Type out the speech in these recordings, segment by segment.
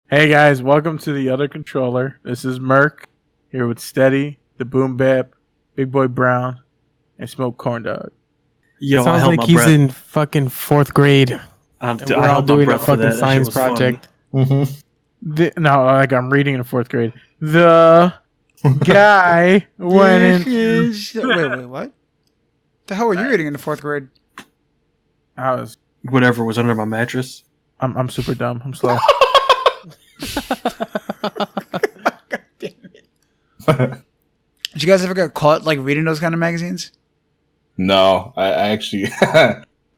Hey guys, welcome to the other controller. This is Merc here with Steady, the Boom Bap, Big Boy Brown, and Smoke Corn Dog. Yo, I Sounds held like my he's breath. in fucking fourth grade. I We're all held my doing a breath for fucking that. That shit science was funny. project. No, like I'm reading in fourth grade. The guy went in. Wait, what? The hell were you reading in the fourth grade? Whatever was under my mattress. I'm super dumb. I'm slow. God damn it. Did you guys ever get caught like reading those kind of magazines? No, I actually,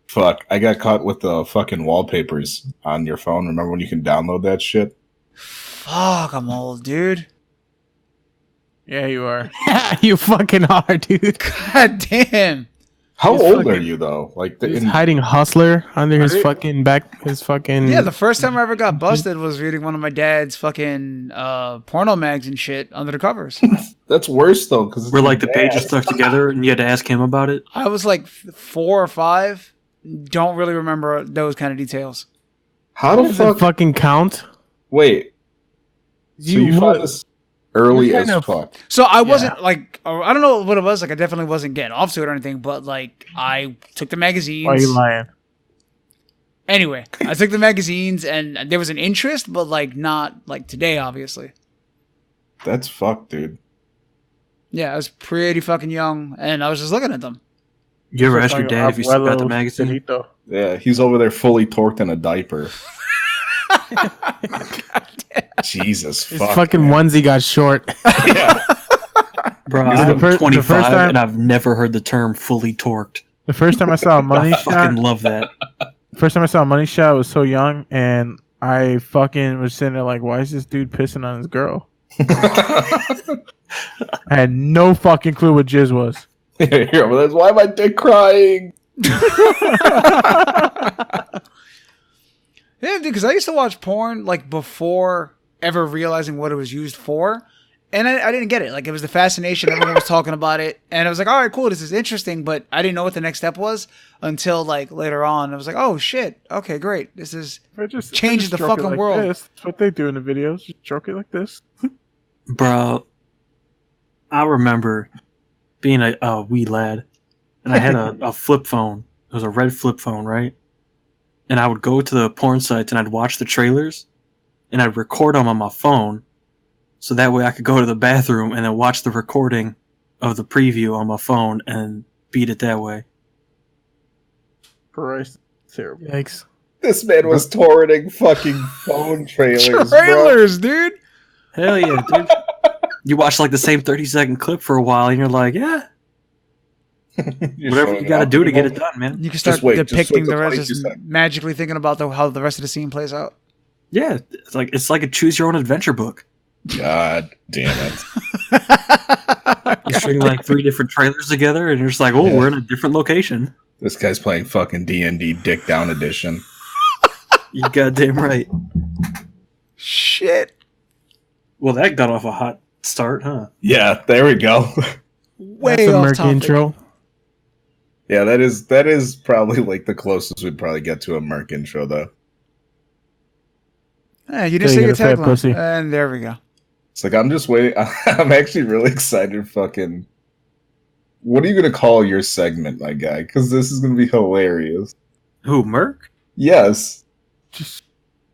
fuck, I got caught with the fucking wallpapers on your phone. Remember when you can download that shit? Fuck, I'm old, dude. Yeah, you are. Yeah, you fucking are, dude. God damn. How He's old are fucking- you though? Like, He's hiding Hustler under his fucking back. His fucking Yeah, the first time I ever got busted was reading one of my dad's fucking porno mags and shit under the covers. that's worse though, because Where like the pages stuck together and you had to ask him about it. I was like 4 or 5. Don't really remember those kind of details. How the does it fuck? fucking count? Wait, so you found this early You're as kind of- fuck? So I wasn't like, I don't know what it was. Like, I definitely wasn't getting off to it or anything, but like, I took the magazines. Why are you lying? Anyway, I took the magazines and there was an interest, but like not like today, obviously. That's fucked, dude. Yeah, I was pretty fucking young and I was just looking at them. You ever Just ask your like dad if you still got the Abuelo magazine? Finito. Yeah, he's over there fully torqued in a diaper. Jesus, His fuck. fucking onesie got short. Yeah. Bro, The I'm first 25 time- and I've never heard the term fully torqued. The first time I saw a money I fucking shot, love that. first time I saw a money shot, I was so young, and I fucking was sitting there like, why is this dude pissing on his girl? I had no fucking clue what jizz was. Yeah, well, that's why my dick crying. Yeah, dude, because I used to watch porn like before ever realizing what it was used for. And I didn't get it. Like, it was the fascination. Everyone was talking about it. And I was like, all right, cool. This is interesting. But I didn't know what the next step was until, like, later on. I was like, oh, shit. Okay, great. This is... If Changes I the stroke it fucking like world. This. That's what they do in the videos. Just stroke it like this. Bro, I remember being a wee lad and I had a flip phone. It was a red flip phone, right? And I would go to the porn sites and I'd watch the trailers and I'd record them on my phone. So that way I could go to the bathroom and then watch the recording of the preview on my phone and beat it that way. Christ. Terrible. Yikes. This man was torrenting fucking phone trailers, Trailers, dude! Hell yeah, dude. You watch like the same 30-second clip for a while and you're like, yeah, bro. whatever you gotta do to get it done, man. You can start Just wait depicting till the rest, 22 just seconds. magically thinking about how the rest of the scene plays out. Yeah, it's like a choose your own adventure book. God damn it. You string like 3 different trailers together and you're just like, oh, Yeah. we're in a different location. This guy's playing fucking D&D Dick Down Edition. You goddamn right. Shit. Well, that got off a hot start, huh? Yeah, there we go. Way That's a off murky topic. intro. Yeah, that is probably like the closest we'd probably get to a Merc intro, though. You just So say you your get a fat pussy. tagline. And there we go. It's like, I'm just waiting. I'm actually really excited. Fucking, what are you gonna call your segment, my guy? Because this is gonna be hilarious. Who, Merc? Yes. Just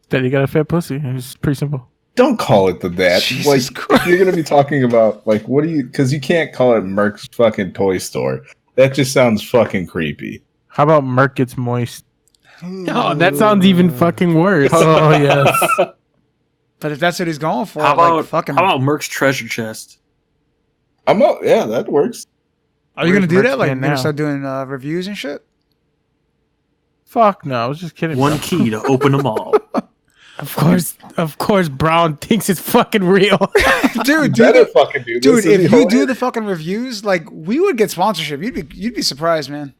Steady got a fat pussy. It's pretty simple. Don't call it that. Jesus Like, Christ. if you're gonna be talking about like, what do you? Because you can't call it Merc's fucking toy store. That just sounds fucking creepy. How about Merc gets moist? Oh, that sounds even fucking worse. Oh, yes. But if that's what he's going for, How about, like, fucking... how about Merc's treasure chest? I'm up. Yeah, that works. Are you going to do Where's that? Like, Merc you're going now? to start doing reviews and shit? Fuck no. I was just kidding. One bro. key to open them all. Of course, Brown thinks it's fucking real. Dude, Better fucking do this. dude, It'd be if you hilarious. do the fucking reviews, like, we would get sponsorship. You'd be surprised, man.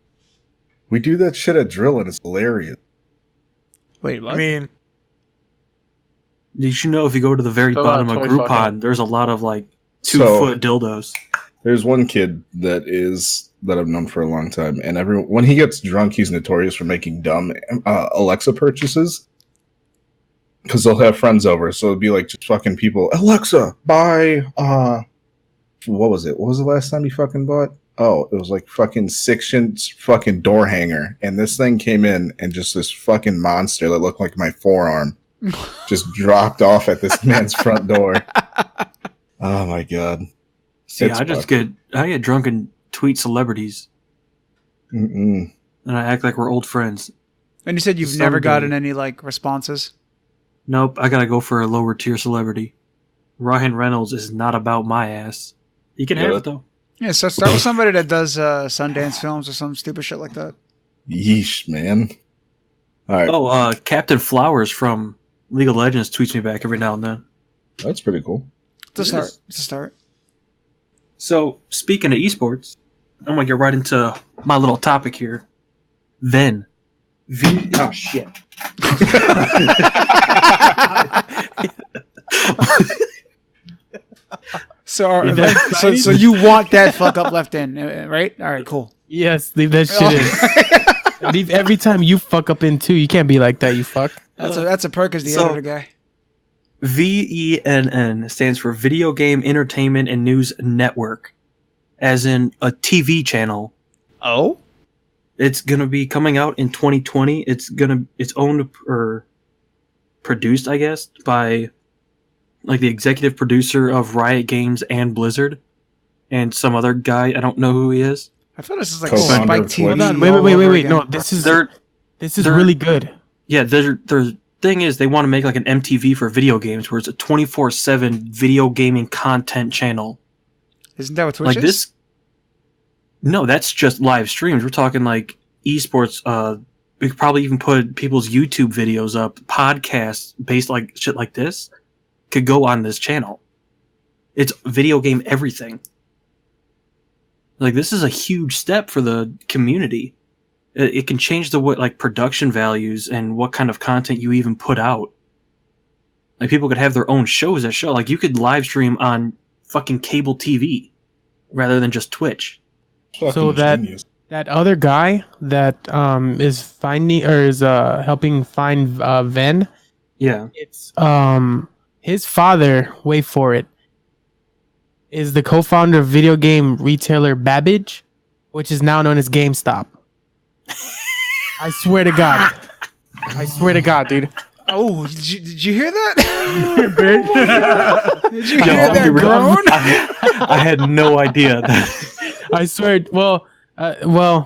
We do that shit at Drill and it's hilarious. Wait, what? I mean, Did you know if you go to the very Still a lot bottom of of toy Groupon, fucking. there's a lot of like So- 2-foot dildos? There's one kid that I've known for a long time, and when he gets drunk, he's notorious for making dumb Alexa purchases. because they'll have friends over, so it'd be like just fucking people. Alexa, buy what was it? What was the last time you fucking bought? Oh, it was like fucking 6-inch fucking door hanger, and this thing came in, and just this fucking monster that looked like my forearm just dropped off at this man's front door. Oh my god! See, I get drunk and tweet celebrities, and I act like we're old friends. And you said you've never gotten any like responses? Nope, I gotta go for a lower tier celebrity. Ryan Reynolds is not about my ass. You can have it though. Yeah, so start with somebody that does Sundance films or some stupid shit like that. Yeesh, man. All right. Oh, Captain Flowers from League of Legends tweets me back every now and then. That's pretty cool. It's a start. It's a start. So, speaking of esports, I'm gonna get right into my little topic here. VENN. Oh shit. So you want that fuck up left in, right? All right, cool. Yes, leave that shit in. Leave every time you fuck up in too. You can't be like that, you fuck. That's a perk as the editor guy. VENN stands for Video Game Entertainment and News Network, as in a TV channel. Oh? It's gonna be coming out in 2020. It's owned or produced, I guess, by like the executive producer of Riot Games and Blizzard, and some other guy. I don't know who he is. I thought this is like Co-founder Spike of TV. Twitch. Hold on, wait. No, this is They're- really good. Yeah, their thing is they want to make like an MTV for video games, where it's a 24/7 video gaming content channel. Isn't that what Twitch Like is? this. No, that's just live streams. We're talking like esports. We could probably even put people's YouTube videos up, podcasts based like shit like this could go on this channel. It's video game everything. Like this is a huge step for the community. It can change the what like production values and what kind of content you even put out. Like people could have their own shows that show. Like you could live stream on fucking cable TV rather than just Twitch. So that other guy that is finding or is helping find VENN, Yeah. it's his father, wait for it, is the co-founder of video game retailer Babbage, which is now known as GameStop. I swear to God. I swear to God, dude. Oh, did you hear that? Did you hear I'll be that real. groan? I had no idea. I swear. Well,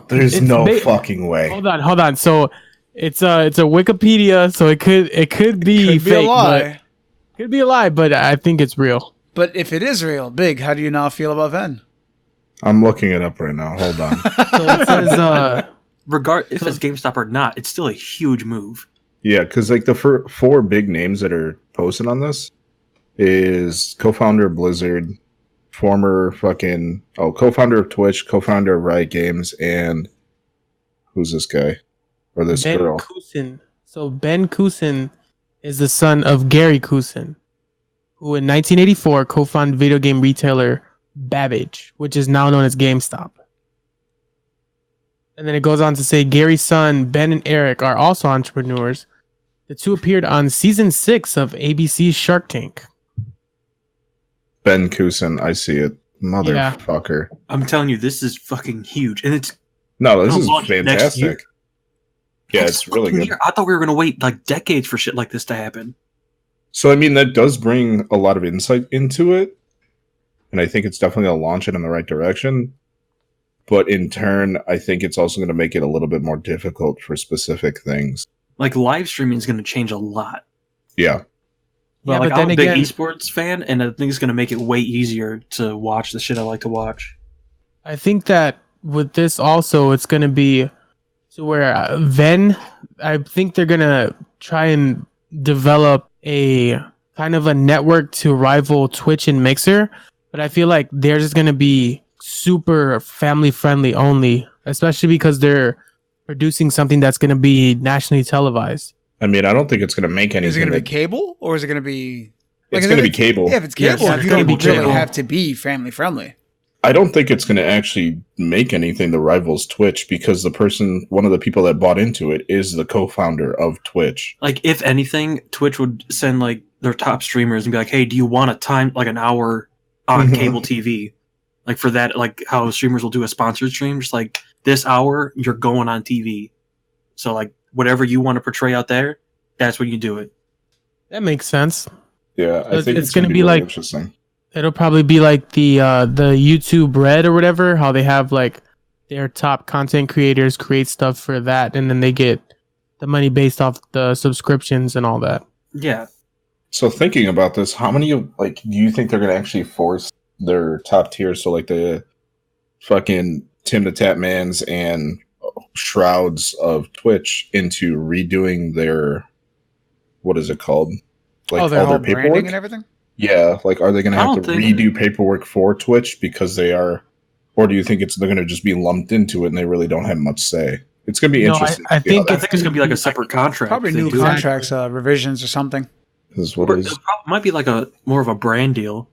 There's it's no fucking way. Hold on. So it's a Wikipedia, so it could be Could be a fake, lie. could be a lie, but I think it's real. But if it is real, Big, how do you now feel about VENN? I'm looking it up right now. Hold on. So it says If it's GameStop or not, it's still a huge move. Yeah, because like the four big names that are posted on this is co-founder of Blizzard, former co-founder of Twitch, co-founder of Riot Games, and who's this guy or this Ben girl? Kusin. So Ben Kusin is the son of Gary Kusin, who in 1984 co-founded video game retailer Babbage, which is now known as GameStop. And then it goes on to say Gary's son, Ben and Eric, are also entrepreneurs. The two appeared on season 6 of ABC's Shark Tank. Ben Kusin, I see it. Motherfucker. I'm telling you, this is fucking huge, and it's No, this It'll is launch next year. fantastic. Yeah, it's really good. I thought we were gonna wait like decades for shit like this to happen. So, I mean, that does bring a lot of insight into it. And I think it's definitely going to launch it in the right direction. But in turn, I think it's also going to make it a little bit more difficult for specific things. Like live streaming is gonna change a lot. Yeah. But like, I'm a big esports fan, and I think it's gonna make it way easier to watch the shit I like to watch. I think that with this also, it's going to be to where VENN, I think they're going to try and develop a kind of a network to rival Twitch and Mixer. But I feel like theirs is going to be super family friendly only, especially because they're producing something that's going to be nationally televised. I mean, I don't think it's going to make anything. Is it going to be cable or is it going to be? It's going to be cable. Yeah, if it's cable, Yes, you it's gonna don't be really cable. have to be family friendly. I don't think it's going to actually make anything that rivals Twitch because one of the people that bought into it is the co-founder of Twitch. Like, if anything, Twitch would send like their top streamers and be like, "Hey, do you want a time like an hour on cable TV?" Like for that, like how streamers will do a sponsored stream, just like this hour, you're going on TV. So like whatever you want to portray out there, that's when you do it. That makes sense. Yeah, I think it's gonna be really like interesting. It'll probably be like the YouTube Red or whatever, how they have like their top content creators create stuff for that, and then they get the money based off the subscriptions and all that. Yeah. So thinking about this, how many do you think they're going to actually force their top tier? So like the fucking Tim the Tatmans and Shrouds of Twitch into redoing their, what is it called? Like their all whole their branding paperwork and everything. Yeah, like are they going to I have don't to think- redo paperwork for Twitch because they are, or do you think they're going to just be lumped into it and they really don't have much say? It's going to be No, interesting. I to see how think I that think it's gonna be like a separate contract. Probably if they new do it. contracts, revisions or something. is what Or it it is. might be like a more of a brand deal,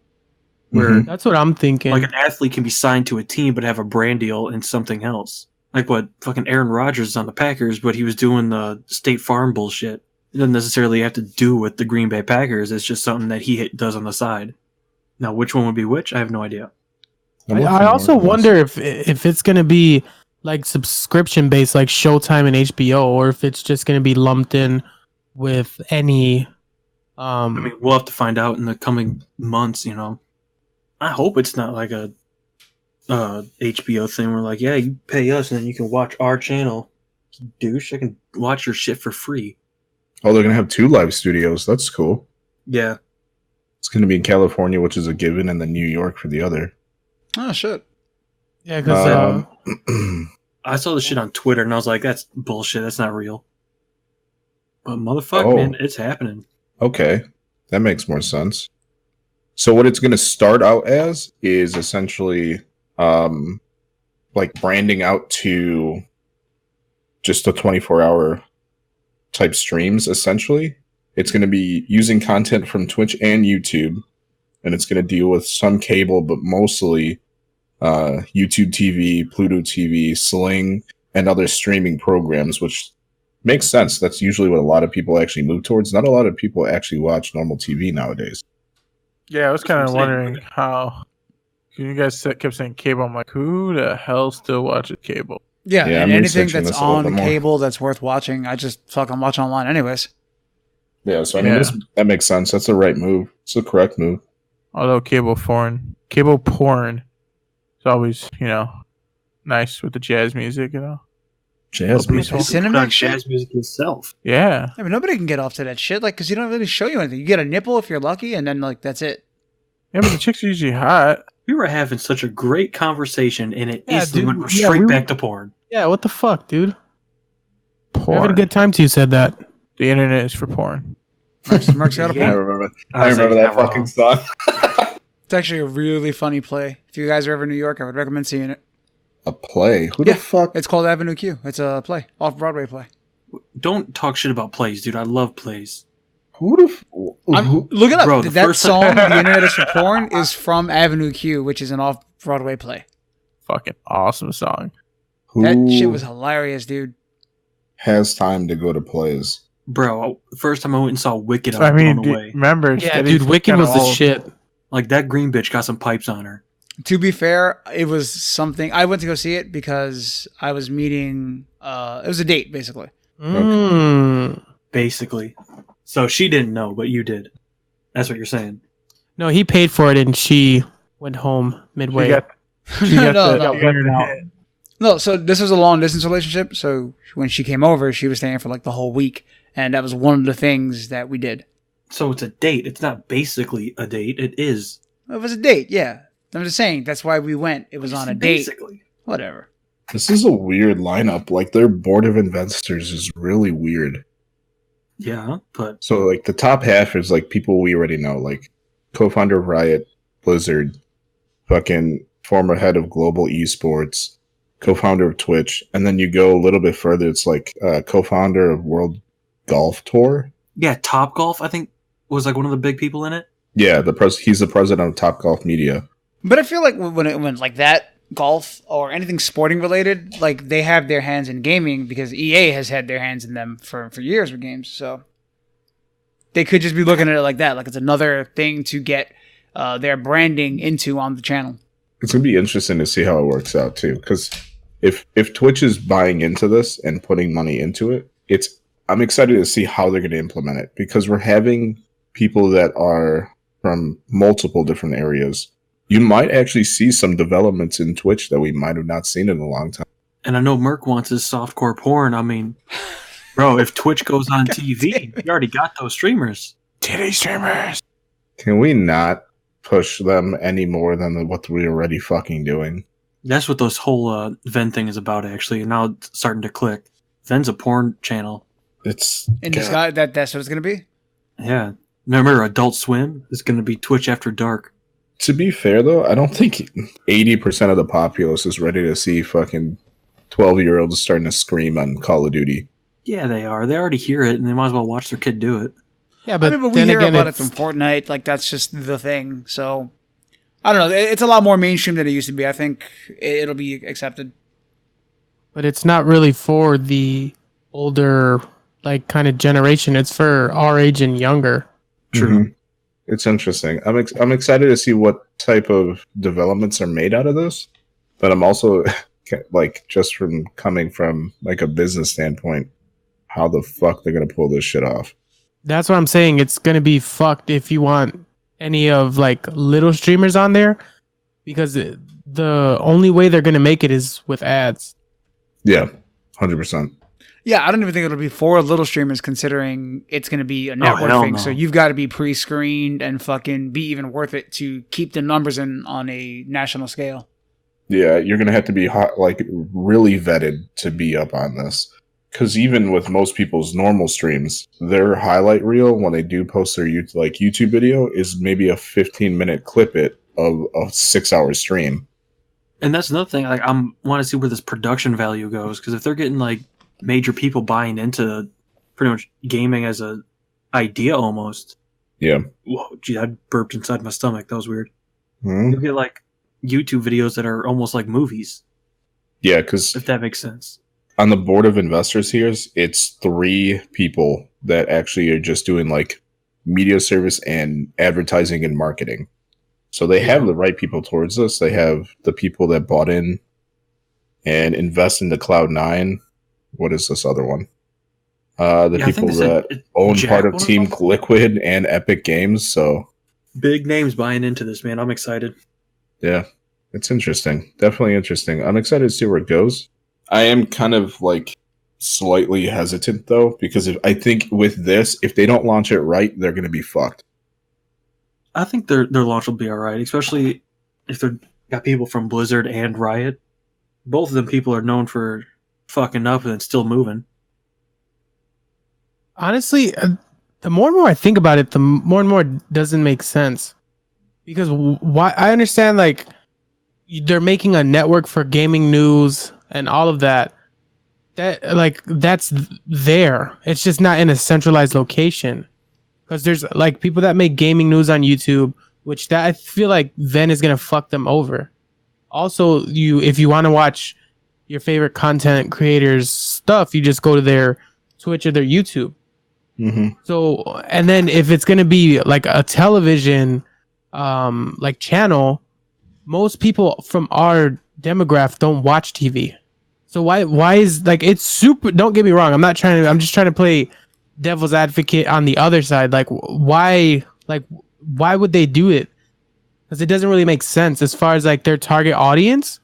where Mhm. That's what I'm thinking. like an athlete can be signed to a team but have a brand deal in something else. Like what fucking Aaron Rodgers is on the Packers, but he was doing the State Farm bullshit. It doesn't necessarily have to do with the Green Bay Packers. It's just something that he does on the side. Now, which one would be which? I have no idea. I also wonder if it's gonna be like subscription based, like Showtime and HBO, or if it's just gonna be lumped in with any. I mean, we'll have to find out in the coming months. You know, I hope it's not like a HBO thing where like, yeah, you pay us and then you can watch our channel. Douche, I can watch your shit for free. Oh, they're going to have 2 live studios. That's cool. Yeah, It's going to be in California, which is a given, and then New York for the other. Oh shit! Yeah, because I saw the shit on Twitter and I was like, that's bullshit. That's not real. But motherfucker, Oh. man, it's happening. Okay, that makes more sense. So what it's going to start out as is essentially like branding out to just a 24-hour type streams, essentially. It's going to be using content from Twitch and YouTube, and it's going to deal with some cable, but mostly YouTube TV, Pluto TV, Sling, and other streaming programs, which makes sense. That's usually what a lot of people actually move towards. Not a lot of people actually watch normal TV nowadays. Yeah, I was That's kind what of I'm saying. wondering how. You guys kept saying cable. I'm like, who the hell still watches cable? Yeah, Yeah, and I'm anything researching that's this a little on bit more. cable that's worth watching, I just fucking watch online anyways. Yeah, so I mean, Yeah. that makes sense. That's the right move. It's the correct move. Although cable porn is always, nice with the jazz music, Jazz Oh, music. peaceful. Put on Cinemax shit? jazz music himself. Yeah. I mean, nobody can get off to that shit, like, because you don't really show you anything. You get a nipple if you're lucky, and then, like, that's it. Yeah, but the chicks are usually hot. We were having such a great conversation and it Yeah, instantly dude, went yeah, straight we- back to porn. yeah, what the fuck, dude? We're Porn. having a good time till you said that. The internet is for porn. Mark's got a Yeah. I point. remember. I I was remember like, that not fucking wrong. song. It's actually a really funny play. If you guys are ever in New York, I would recommend seeing it. A play. Who Yeah. the fuck? It's called Avenue Q. It's a play, off-Broadway play. Don't talk shit about plays, dude. I love plays. Who the? Look it up. Bro, the That first song, The Internet is for Porn, is from Avenue Q, which is an off-Broadway play. Fucking awesome song. That who shit was hilarious, dude. has time to go to plays? Bro, the first time I went and saw Wicked, I I was mean, blown away. remember? Yeah, Steady's dude, Wicked kinda was the old. shit. Like, that green bitch got some pipes on her. To be fair, it was something. I went to go see it because I was meeting. It was a date, basically. Mm. Basically. So she didn't know, but you did. That's what you're saying. No, he paid for it and she went home midway. She got, she got No, the, no. she got the out. hit. No, so this was a long distance relationship. So when she came over, she was staying for like the whole week, and that was one of the things that we did. So it's a date. It's not basically a date. It is. It was a date, yeah. I'm just saying that's why we went. It was on a date. Basically. Whatever. This is a weird lineup. Like their board of investors is really weird. Yeah, but So like the top half is like people we already know, like co-founder of Riot, Blizzard, fucking former head of global esports, co-founder of Twitch, and then you go a little bit further. It's like co-founder of World Golf Tour. yeah, Top Golf, I think, was like one of the big people in it. Yeah, he's the president of Top Golf Media. But I feel like when like that golf or anything sporting related, like they have their hands in gaming because EA has had their hands in them for years with games. So they could just be looking at it like that, like it's another thing to get their branding into on the channel. It's gonna be interesting to see how it works out too, because if Twitch is buying into this and putting money into it, I'm excited to see how they're going to implement it, because we're having people that are from multiple different areas. You might actually see some developments in Twitch that we might have not seen in a long time. And I know Merc wants his softcore porn. I mean, bro, if Twitch goes on TV, you already got those streamers. Titty streamers. Can we not push them any more than what we're already fucking doing? That's what this whole VENN thing is about, actually. And now it's starting to click. VENN's a porn channel. It's in this guy, that's what it's going to be? Yeah. Remember, Adult Swim is going to be Twitch After Dark. To be fair, though, I don't think 80% of the populace is ready to see fucking 12-year-olds starting to scream on Call of Duty. Yeah, they are. They already hear it, and they might as well watch their kid do it. Yeah, but, we hear about it from Fortnite. Like, that's just the thing. So, I don't know. It's a lot more mainstream than it used to be. I think it'll be accepted. But it's not really for the older, like, kind of generation. It's for our age and younger. True. Mm-hmm. It's interesting. I'm excited to see what type of developments are made out of this. But I'm also, like, just from coming from, like, a business standpoint, how the fuck they're going to pull this shit off. That's what I'm saying. It's going to be fucked if you want any of, like, little streamers on there. Because the only way they're going to make it is with ads. Yeah, 100%. Yeah, I don't even think it'll be for little streamers, considering it's going to be a network thing. No. So you've got to be pre-screened and fucking be even worth it to keep the numbers in on a national scale. Yeah, you're going to have to be really vetted to be up on this. Because even with most people's normal streams, their highlight reel, when they do post their YouTube video, is maybe a 15-minute clip of a 6-hour stream. And that's another thing. Like, I want to see where this production value goes. Because if they're getting, like, major people buying into pretty much gaming as a idea almost. Yeah. Whoa, gee, I burped inside my stomach. That was weird. Mm-hmm. You get like YouTube videos that are almost like movies. Yeah, because if that makes sense. On the board of investors here, it's 3 people that actually are just doing like media service and advertising and marketing. So they have the right people towards this. They have the people that bought in and invest into Cloud9. What is this other one? The people that own part of Team Liquid and Epic Games. So big names buying into this, man. I'm excited. Yeah, it's interesting. Definitely interesting. I'm excited to see where it goes. I am kind of like slightly hesitant though, because I think with this, if they don't launch it right, they're going to be fucked. I think their launch will be all right, especially if they've got people from Blizzard and Riot. Both of them people are known for fucking up and still moving. Honestly, the more and more I think about it, the more and more it doesn't make sense. Because why? I understand, like, they're making a network for gaming news and all of that. That's there. It's just not in a centralized location. Because there's like people that make gaming news on YouTube, which that I feel like VENN is gonna fuck them over. Also, if you want to watch your favorite content creators' stuff, you just go to their Twitch or their YouTube. Mm-hmm. So, and then if it's gonna be like a television, like channel, most people from our demographic don't watch TV. So why is like it's super? Don't get me wrong. I'm just trying to play devil's advocate on the other side. Like why would they do it? Because it doesn't really make sense as far as like their target audience.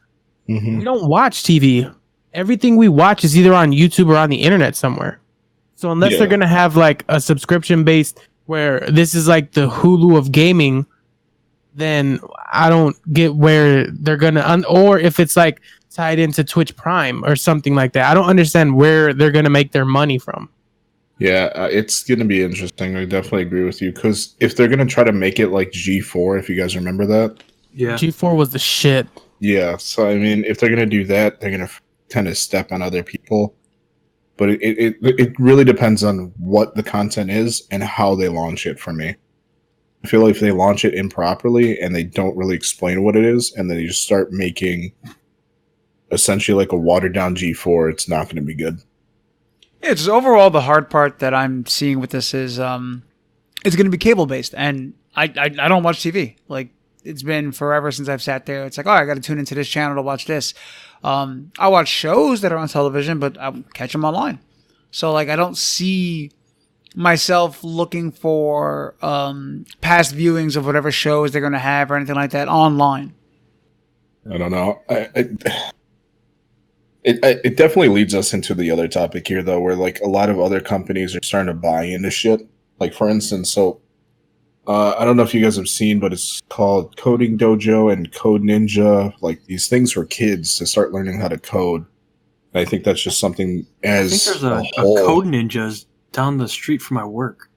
Mm-hmm. We don't watch TV. Everything we watch is either on YouTube or on the internet somewhere. So unless they're gonna have like a subscription based where this is like the Hulu of gaming, then I don't get where they're gonna or if it's like tied into Twitch Prime or something like that. I don't understand where they're gonna make their money from. Yeah, it's going to be interesting. I definitely agree with you, because if they're going to try to make it like G4, if you guys remember that. Yeah. G4 was the shit. Yeah, so I mean, if they're going to do that, they're going to kind of step on other people. But it really depends on what the content is and how they launch it for me. I feel like if they launch it improperly and they don't really explain what it is, and then you just start making essentially like a watered down G4, it's not going to be good. Yeah, just overall the hard part that I'm seeing with this is it's going to be cable based, and I don't watch TV. Like, it's been forever since I've sat there. It's like, oh, I got to tune into this channel to watch this. I watch shows that are on television, but I catch them online. So like, I don't see myself looking for past viewings of whatever shows they're going to have or anything like that online. I don't know. It definitely leads us into the other topic here, though, where like a lot of other companies are starting to buy into shit. Like, for instance, so I don't know if you guys have seen, but it's called Coding Dojo and Code Ninja. Like, these things for kids to start learning how to code. And I think that's just something as I think there's a Code Ninjas down the street from my work.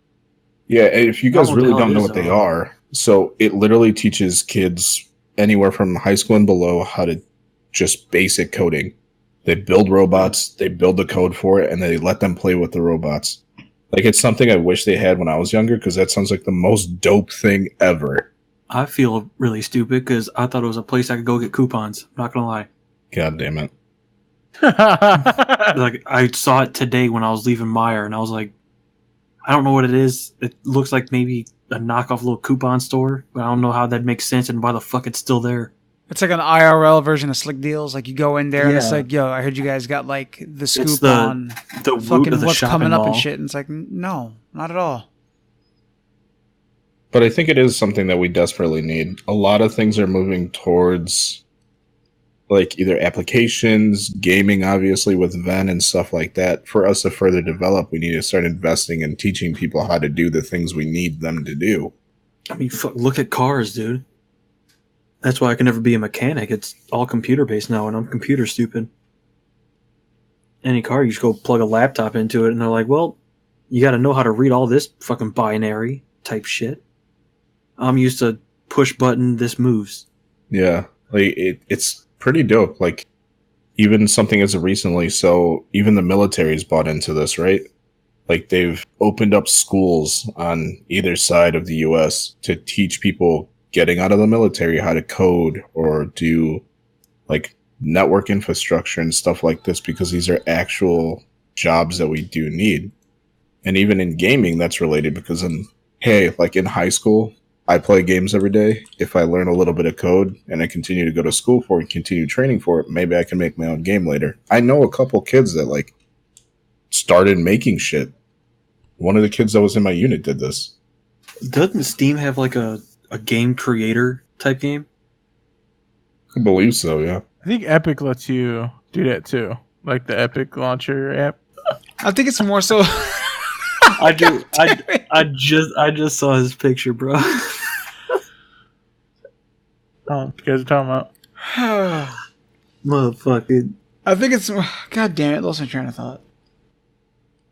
Yeah, and if you guys really don't know what they though. are, so it literally teaches kids anywhere from high school and below how to just basic coding. They build robots, they build the code for it, and they let them play with the robots. Like, it's something I wish they had when I was younger, because that sounds like the most dope thing ever. I feel really stupid because I thought it was a place I could go get coupons. I'm not gonna lie. God damn it. Like, I saw it today when I was leaving Meyer, and I was like, I don't know what it is. It looks like maybe a knockoff little coupon store, but I don't know how that makes sense and why the fuck it's still there. It's like an IRL version of Slick Deals. Like, you go in there and it's Yeah. like, yo, I heard you guys got like the scoop It's the on root fucking of the what's shopping coming up mall. and shit. And it's like, no, not at all. But I think it is something that we desperately need. A lot of things are moving towards like either applications, gaming, obviously with VENN and stuff like that. For us to further develop, we need to start investing in teaching people how to do the things we need them to do. I mean, fuck, look at cars, dude. That's why I can never be a mechanic. It's all computer based now, and I'm computer stupid. Any car, you just go plug a laptop into it, and they're like, well, you got to know how to read all this fucking binary type shit. I'm used to push button, this moves. Yeah, like it's pretty dope. Like, even something as of recently, so even the military's bought into this, right? Like, they've opened up schools on either side of the US to teach people getting out of the military how to code or do like network infrastructure and stuff like this, because these are actual jobs that we do need. And even in gaming, that's related, because like in high school, I play games every day. If I learn a little bit of code and I continue to go to school for it, continue training for it, maybe I can make my own game later. I know a couple kids that like started making shit. One of the kids that was in my unit did this. Doesn't Steam have like a game creator type game? I believe so, yeah. I think Epic lets you do that too, like the Epic launcher app. I think it's more so. I just saw his picture, bro. Oh, you guys are talking about? Motherfucker. I think it's. God damn it! Lost my train of thought.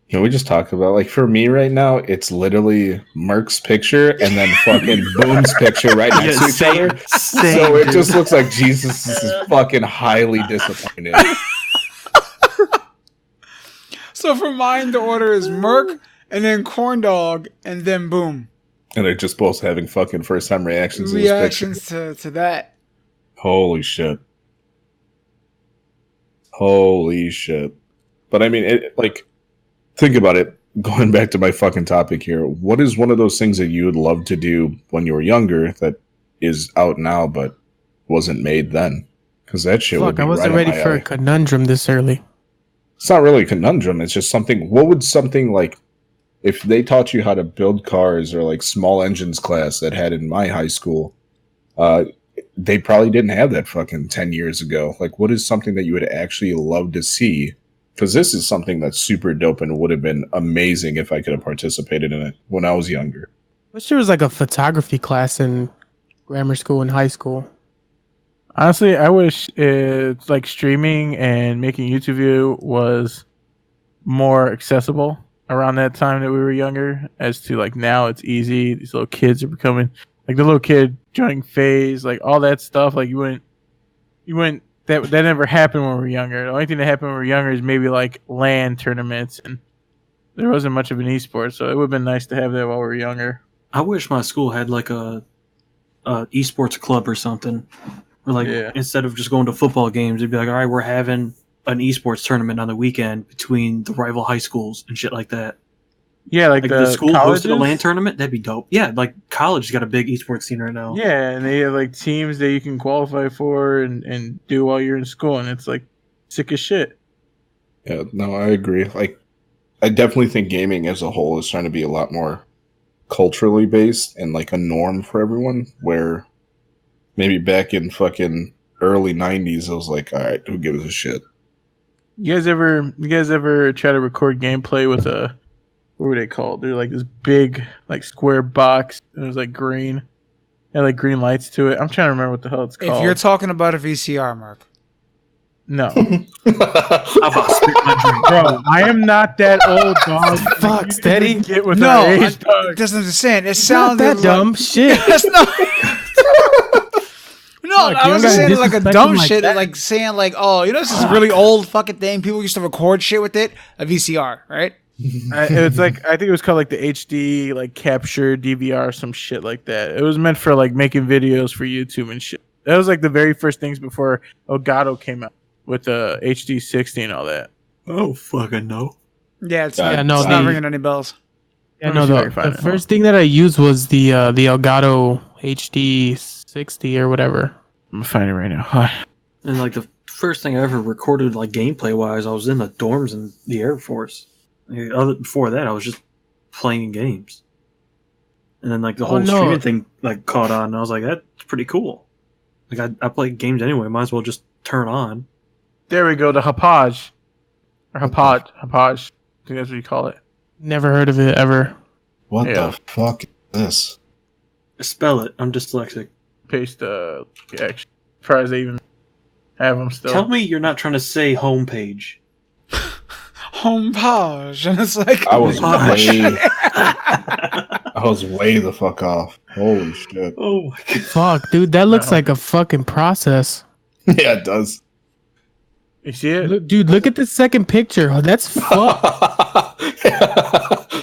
Can we just talk about, like, for me right now, it's literally Merc's picture and then fucking Boom's picture right next to each other. So it just looks like Jesus is fucking highly disappointed. So for mine, the order is Merc, and then Corn Dog, and then Boom. And they're just both having fucking first time reactions to this picture. Reactions to that. Holy shit. Holy shit. But I mean, it, like, think about it. Going back to my fucking topic here, what is one of those things that you would love to do when you were younger that is out now but wasn't made then? Because that shit would Fuck, be I wasn't right ready up my for alley. a conundrum this early. It's not really a conundrum. It's just something. What would something like, if they taught you how to build cars or like small engines class that had in my high school, they probably didn't have that fucking 10 years ago. Like, what is something that you would actually love to see? Because this is something that's super dope and would have been amazing if I could have participated in it when I was younger. Wish there was like a photography class in grammar school and high school. Honestly, I wish it's like streaming and making YouTube video was more accessible around that time that we were younger. As to like now, it's easy. These little kids are becoming like the little kid joining phase, like all that stuff. Like you wouldn't. That never happened when we were younger. The only thing that happened when we were younger is maybe like LAN tournaments, and there wasn't much of an esport. So it would have been nice to have that while we were younger. I wish my school had like a esports club or something. Or like instead of just going to football games, it'd be like, all right, we're having an esports tournament on the weekend between the rival high schools and shit like that. Yeah, like the school colleges? hosted a LAN tournament. That'd be dope. Yeah, like college got a big esports scene right now. Yeah, and they have like teams that you can qualify for and do while you're in school, and it's like sick as shit. Yeah, no, I agree. Like, I definitely think gaming as a whole is trying to be a lot more culturally based and like a norm for everyone. Where maybe back in fucking early '90s, it was like, all right, who gives a shit? You guys ever try to record gameplay with a, what were they called? They're like this big like square box. And it was like green. It had like green lights to it. I'm trying to remember what the hell it's called. If you're talking about a VCR, Mark. No. I'm about to spit my drink. Bro, I am not that old, dog. Fuck, steady. Get with No, our age, dog. that's what I'm saying. It Not sounded that like, dumb shit. That's not. No, Fuck, I you was don't just saying gotta like a disrespect dumb him like shit, that. like saying like, oh, you know, this is really old fucking thing. People used to record shit with it. A VCR, right? It's like, I think it was called like the HD like capture DVR, some shit like that. It was meant for like making videos for YouTube and shit. That was like the very first things before Elgato came out with the HD 60 and all that. Oh fucking no. Yeah, it's, Yeah, not, no, it's not the- ringing any bells. Yeah, Let me no, see if I can the find it. first thing that I used was the Elgato HD 60 or whatever. I'm gonna find it right now. And like the first thing I ever recorded, like gameplay wise, I was in the dorms in the Air Force. Before that, I was just playing games. And then like the whole streaming thing like caught on, and I was like, that's pretty cool. Like I play games anyway, might as well just turn on. There we go, the Hapaj. Or Hapaj. I think that's what you call it. Never heard of it ever. What Yeah. the fuck is this? Spell it. I'm dyslexic. Paste the actually. Surprised they even have them still. Tell me you're not trying to say homepage. Homepage, and it's like I was Gosh. way the fuck off. Holy shit. Oh my god. Fuck, dude, that looks No. like a fucking process. Yeah, it does. You see it? Look, dude, look at the second picture. Oh, that's fuck.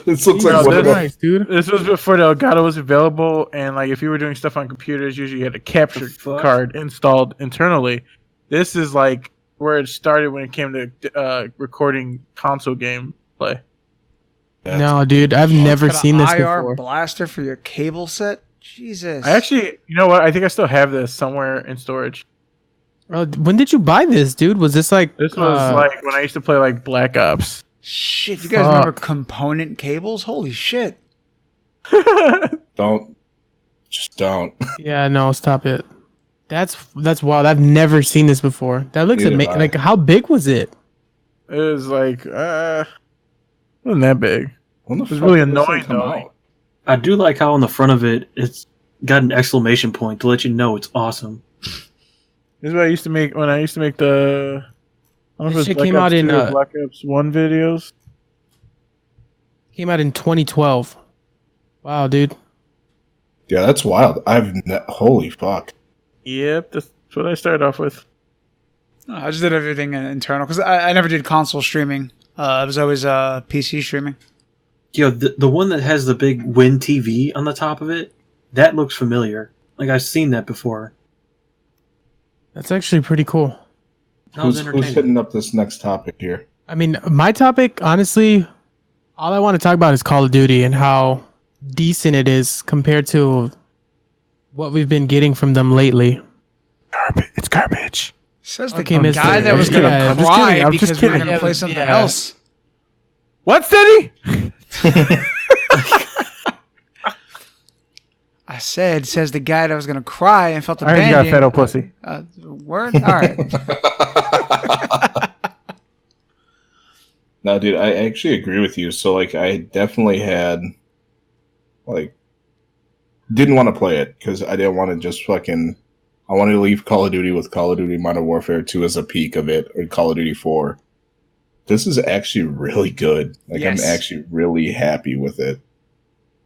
This looks like No, one of the, Nice, dude. This was before the Elgato was available, and like if you were doing stuff on computers, usually you had a capture The fuck? card installed internally. This is like where it started when it came to recording console game play. No, dude, I've never Got an seen this IR before. blaster for your cable set. Jesus. I actually, you know what? I think I still have this somewhere in storage. When did you buy this, dude? Was this like This was like when I used to play like Black Ops. Shit, you guys remember component cables? Holy shit. don't. Just don't. Yeah, no, stop it. That's wild. I've never seen this before. That looks Neither amazing. have I. Like, how big was it? It was like, wasn't that big. When the It was fuck really did this thing annoying, come though. out? I do like how on the front of it it's got an exclamation point to let you know it's awesome. This is what I used to make when I used to make the. I don't know This if it shit was came Black out Ops in, 2 or Black Ops 1 videos. Came out in 2012. Wow, dude. Yeah, that's wild. Holy fuck. Yep, that's what I started off with. No, I just did everything internal because I never did console streaming. It was always PC streaming. Yo, the one that has the big Win TV on the top of it, that looks familiar. Like I've seen that before. That's actually pretty cool. That was Who's entertaining. hitting up this next topic here? I mean, my topic, honestly, all I want to talk about is Call of Duty and how decent it is compared to what we've been getting from them lately. It's garbage. Says the Okay, guy mister. that was Yeah, gonna I'm just cry kidding, I'm just because we were kidding. gonna play something Yeah. else. What, Steady? I says the guy that was gonna cry and felt I heard you got abandoned. fed up pussy. Word? All right. No, dude, I actually agree with you. So, like, I definitely had, like, didn't want to play it because I didn't want to just fucking. I wanted to leave Call of Duty with Call of Duty Modern Warfare 2 as a peak of it, or Call of Duty 4. This is actually really good. Like, Yes. I'm actually really happy with it.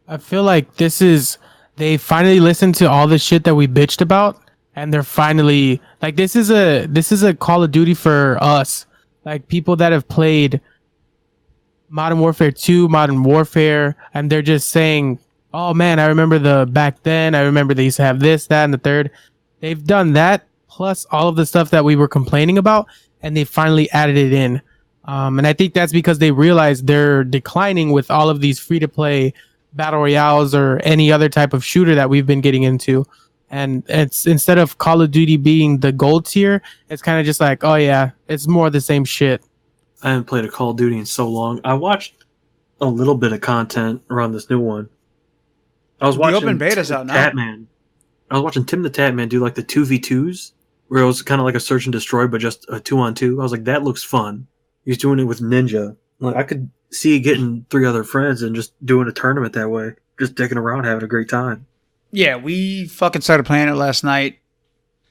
I feel like they finally listened to all the shit that we bitched about, and they're finally like, this is a Call of Duty for us, like people that have played Modern Warfare 2, Modern Warfare, and they're just saying, oh man, I remember the back then. I remember they used to have this, that, and the third. They've done that plus all of the stuff that we were complaining about, and they finally added it in. And I think that's because they realized they're declining with all of these free to play battle royales or any other type of shooter that we've been getting into. And it's instead of Call of Duty being the gold tier, it's kind of just like, oh yeah, it's more the same shit. I haven't played a Call of Duty in so long. I watched a little bit of content around this new one. I was The watching open beta's Tim out the now. Tatman. I was watching Tim the Tatman do like the 2v2s, where it was kind of like a search and destroy, but just a 2-on-2. I was like, that looks fun. He's doing it with Ninja. Like, I could see getting 3 other friends and just doing a tournament that way, just dicking around, having a great time. Yeah, we fucking started playing it last night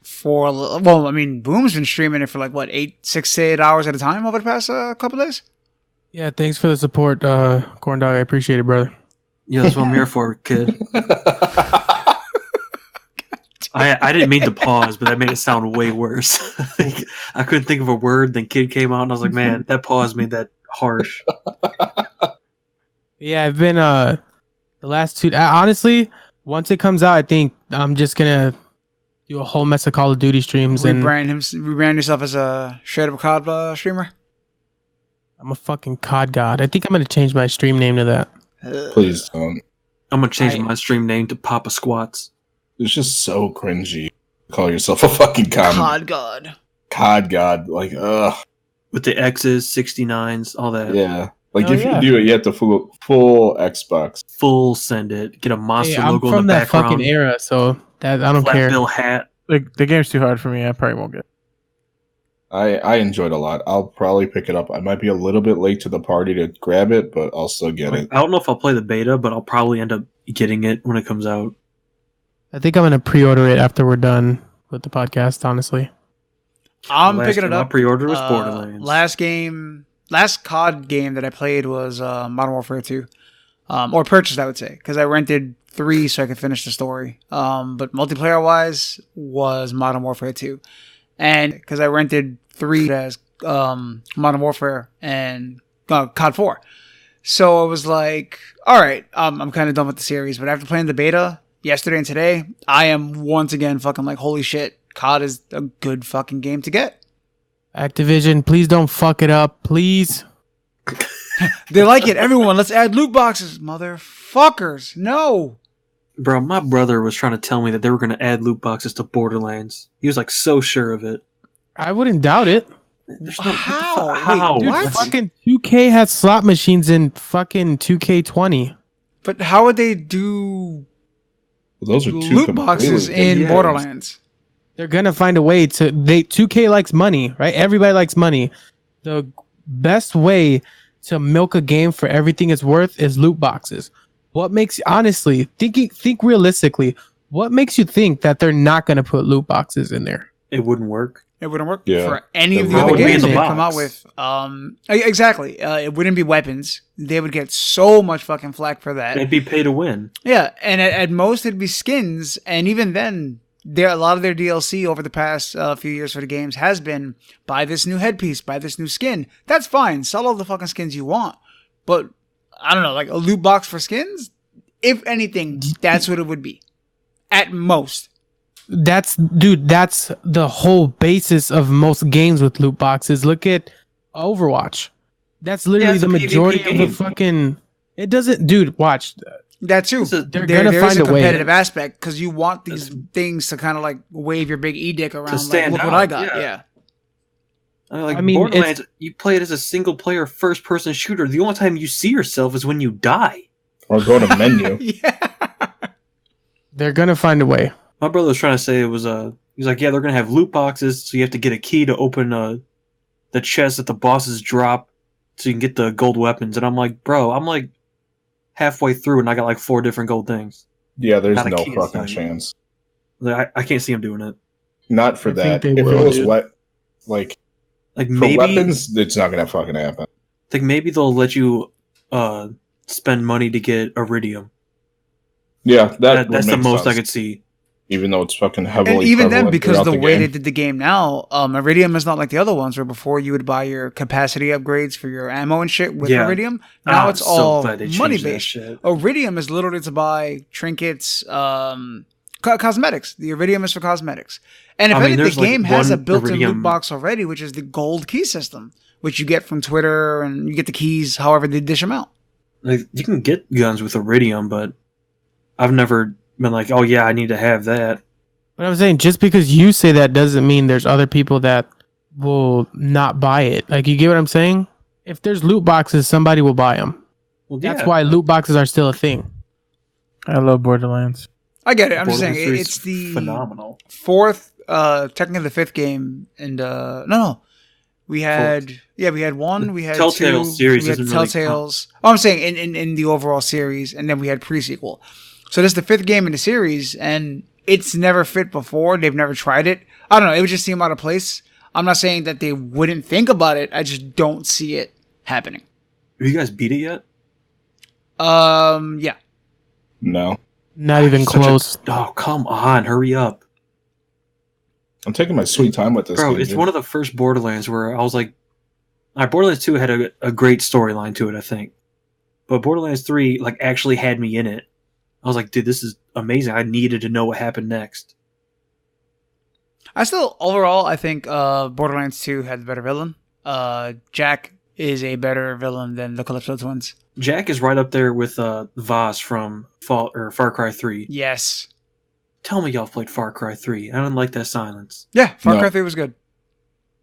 for, well, I mean, Boom's been streaming it for like, what, 6 to 8 hours at a time over the past couple days? Yeah, thanks for the support, Corn Dog. I appreciate it, brother. Yeah, that's what I'm here for, kid. I didn't mean to pause, but that made it sound way worse. I couldn't think of a word, then kid came out, and I was like, man, that pause made that harsh. Yeah, I've been the last 2. Honestly, once it comes out, I think I'm just gonna do a whole mess of Call of Duty streams and Rebrand yourself as a straight up COD streamer? I'm a fucking COD god. I think I'm gonna change my stream name to that. Please don't. I'm gonna change my stream name to Papa Squats. It's just so cringy. Call yourself a fucking COD God. COD god. Like, ugh. With the X's, 69s, all that. Yeah. Like, Oh, if yeah. you do it, you have to full Xbox. Full send it. Get a monster Hey, I'm logo in from the that background. fucking era, so that I don't flat care. bill hat. The game's too hard for me. I probably won't get it. I enjoyed it a lot. I'll probably pick it up. I might be a little bit late to the party to grab it, but I'll still get it. I don't know if I'll play the beta, but I'll probably end up getting it when it comes out. I think I'm gonna pre-order it after we're done with the podcast. Honestly, I'm Last picking game it I up. pre-ordered was Borderlands. Last COD game that I played was Modern Warfare 2. Or purchased, I would say, because I rented 3 so I could finish the story. But multiplayer-wise was Modern Warfare 2. And because I rented 3 as Modern Warfare and COD 4. So I was like, all right, I'm kind of done with the series. But after playing the beta yesterday and today, I am once again fucking like, holy shit, COD is a good fucking game to get. Activision, please don't fuck it up, please. They like it. Everyone, let's add loot boxes. Motherfuckers. No. Bro, my brother was trying to tell me that they were going to add loot boxes to Borderlands. He was like so sure of it. I wouldn't doubt it. There's How? Wait, How? Dude, What? fucking 2K has slot machines in fucking 2K20. But how would they do Those are two loot boxes completely in different Borderlands? They're gonna find a way to. 2K likes money, right? Everybody likes money. The best way to milk a game for everything it's worth is loot boxes. What makes, honestly, think realistically, what makes you think that they're not gonna put loot boxes in there? It wouldn't work. It wouldn't work Yeah. for any of It the other wouldn't be games in they the come out box. with. Exactly. It wouldn't be weapons. They would get so much fucking flack for that. It'd be pay to win. Yeah, and at most it'd be skins, and even then, a lot of their DLC over the past few years for the games has been buy this new headpiece, buy this new skin. That's fine. Sell all the fucking skins you want, but I don't know, like a loot box for skins. If anything, that's what it would be, at most. That's the whole basis of most games with loot boxes. Look at Overwatch. That's literally it's the a majority PvP of the game. fucking. It doesn't, dude. Watch. That too. They're gonna there find is a way. competitive aspect because you want these things to kind of like wave your big e-dick around. Like, stand look what out, I got. yeah. Yeah. I mean, Borderlands, you play it as a single player first person shooter. The only time you see yourself is when you die. Or go to menu. Yeah. They're gonna find a way. My brother was trying to say it was he's like, yeah, they're gonna have loot boxes, so you have to get a key to open the chest that the bosses drop, so you can get the gold weapons. And I'm like, bro, I'm like halfway through, and I got like 4 different gold things. Yeah, there's Not a no key fucking inside. chance. Like, I can't see him doing it. Not for I think that. they If will, it was dude. like Like for maybe, weapons, it's not gonna fucking happen. like maybe they'll let you spend money to get iridium. Yeah, that That's would the make most I sense. could see. even though it's fucking And heavily even then, prevalent because throughout the way game. they did the game now, Iridium is not like the other ones where before you would buy your capacity upgrades for your ammo and shit with Yeah. Iridium. Now it's I'm so all glad they changed money that based. shit. Iridium is literally to buy trinkets, cosmetics. The Iridium is for cosmetics. And if I mean, anything, the there's, like, game has a one built-in loot Iridium- box already, which is the gold key system, which you get from Twitter, and you get the keys however they dish them out. Like, you can get guns with Iridium, but I've never been like, oh yeah, I need to have that. But I'm saying, just because you say that doesn't mean there's other people that will not buy it. Like, you get what I'm saying? If there's loot boxes, somebody will buy them. Well, That's yeah. why loot boxes are still a thing. I love Borderlands. I get it. I'm just saying Borderlands 3 is it's the phenomenal. fourth, technically the fifth game, and no, we had one, we had Telltale two, series we had doesn't really Telltales. Oh, I'm saying in the overall series, and then we had pre-sequel. So this is the fifth game in the series, and it's never fit before. They've never tried it. I don't know. It would just seem out of place. I'm not saying that they wouldn't think about it. I just don't see it happening. Have you guys beat it yet? Yeah. No, Not even Such a- close. Oh, come on, hurry up. I'm taking my sweet time with this. Bro, game, it's dude. one of the first Borderlands where I was like, Borderlands 2 had a great storyline to it, I think. But Borderlands 3, like, actually had me in it. I was like, dude, this is amazing. I needed to know what happened next. Overall, I think Borderlands 2 had the better villain. Jack is a better villain than the Calypso twins. Jack is right up there with Voss from Far Cry 3. Yes. Tell me y'all played Far Cry 3. I don't like that silence. Yeah, Far No. Cry 3 was good.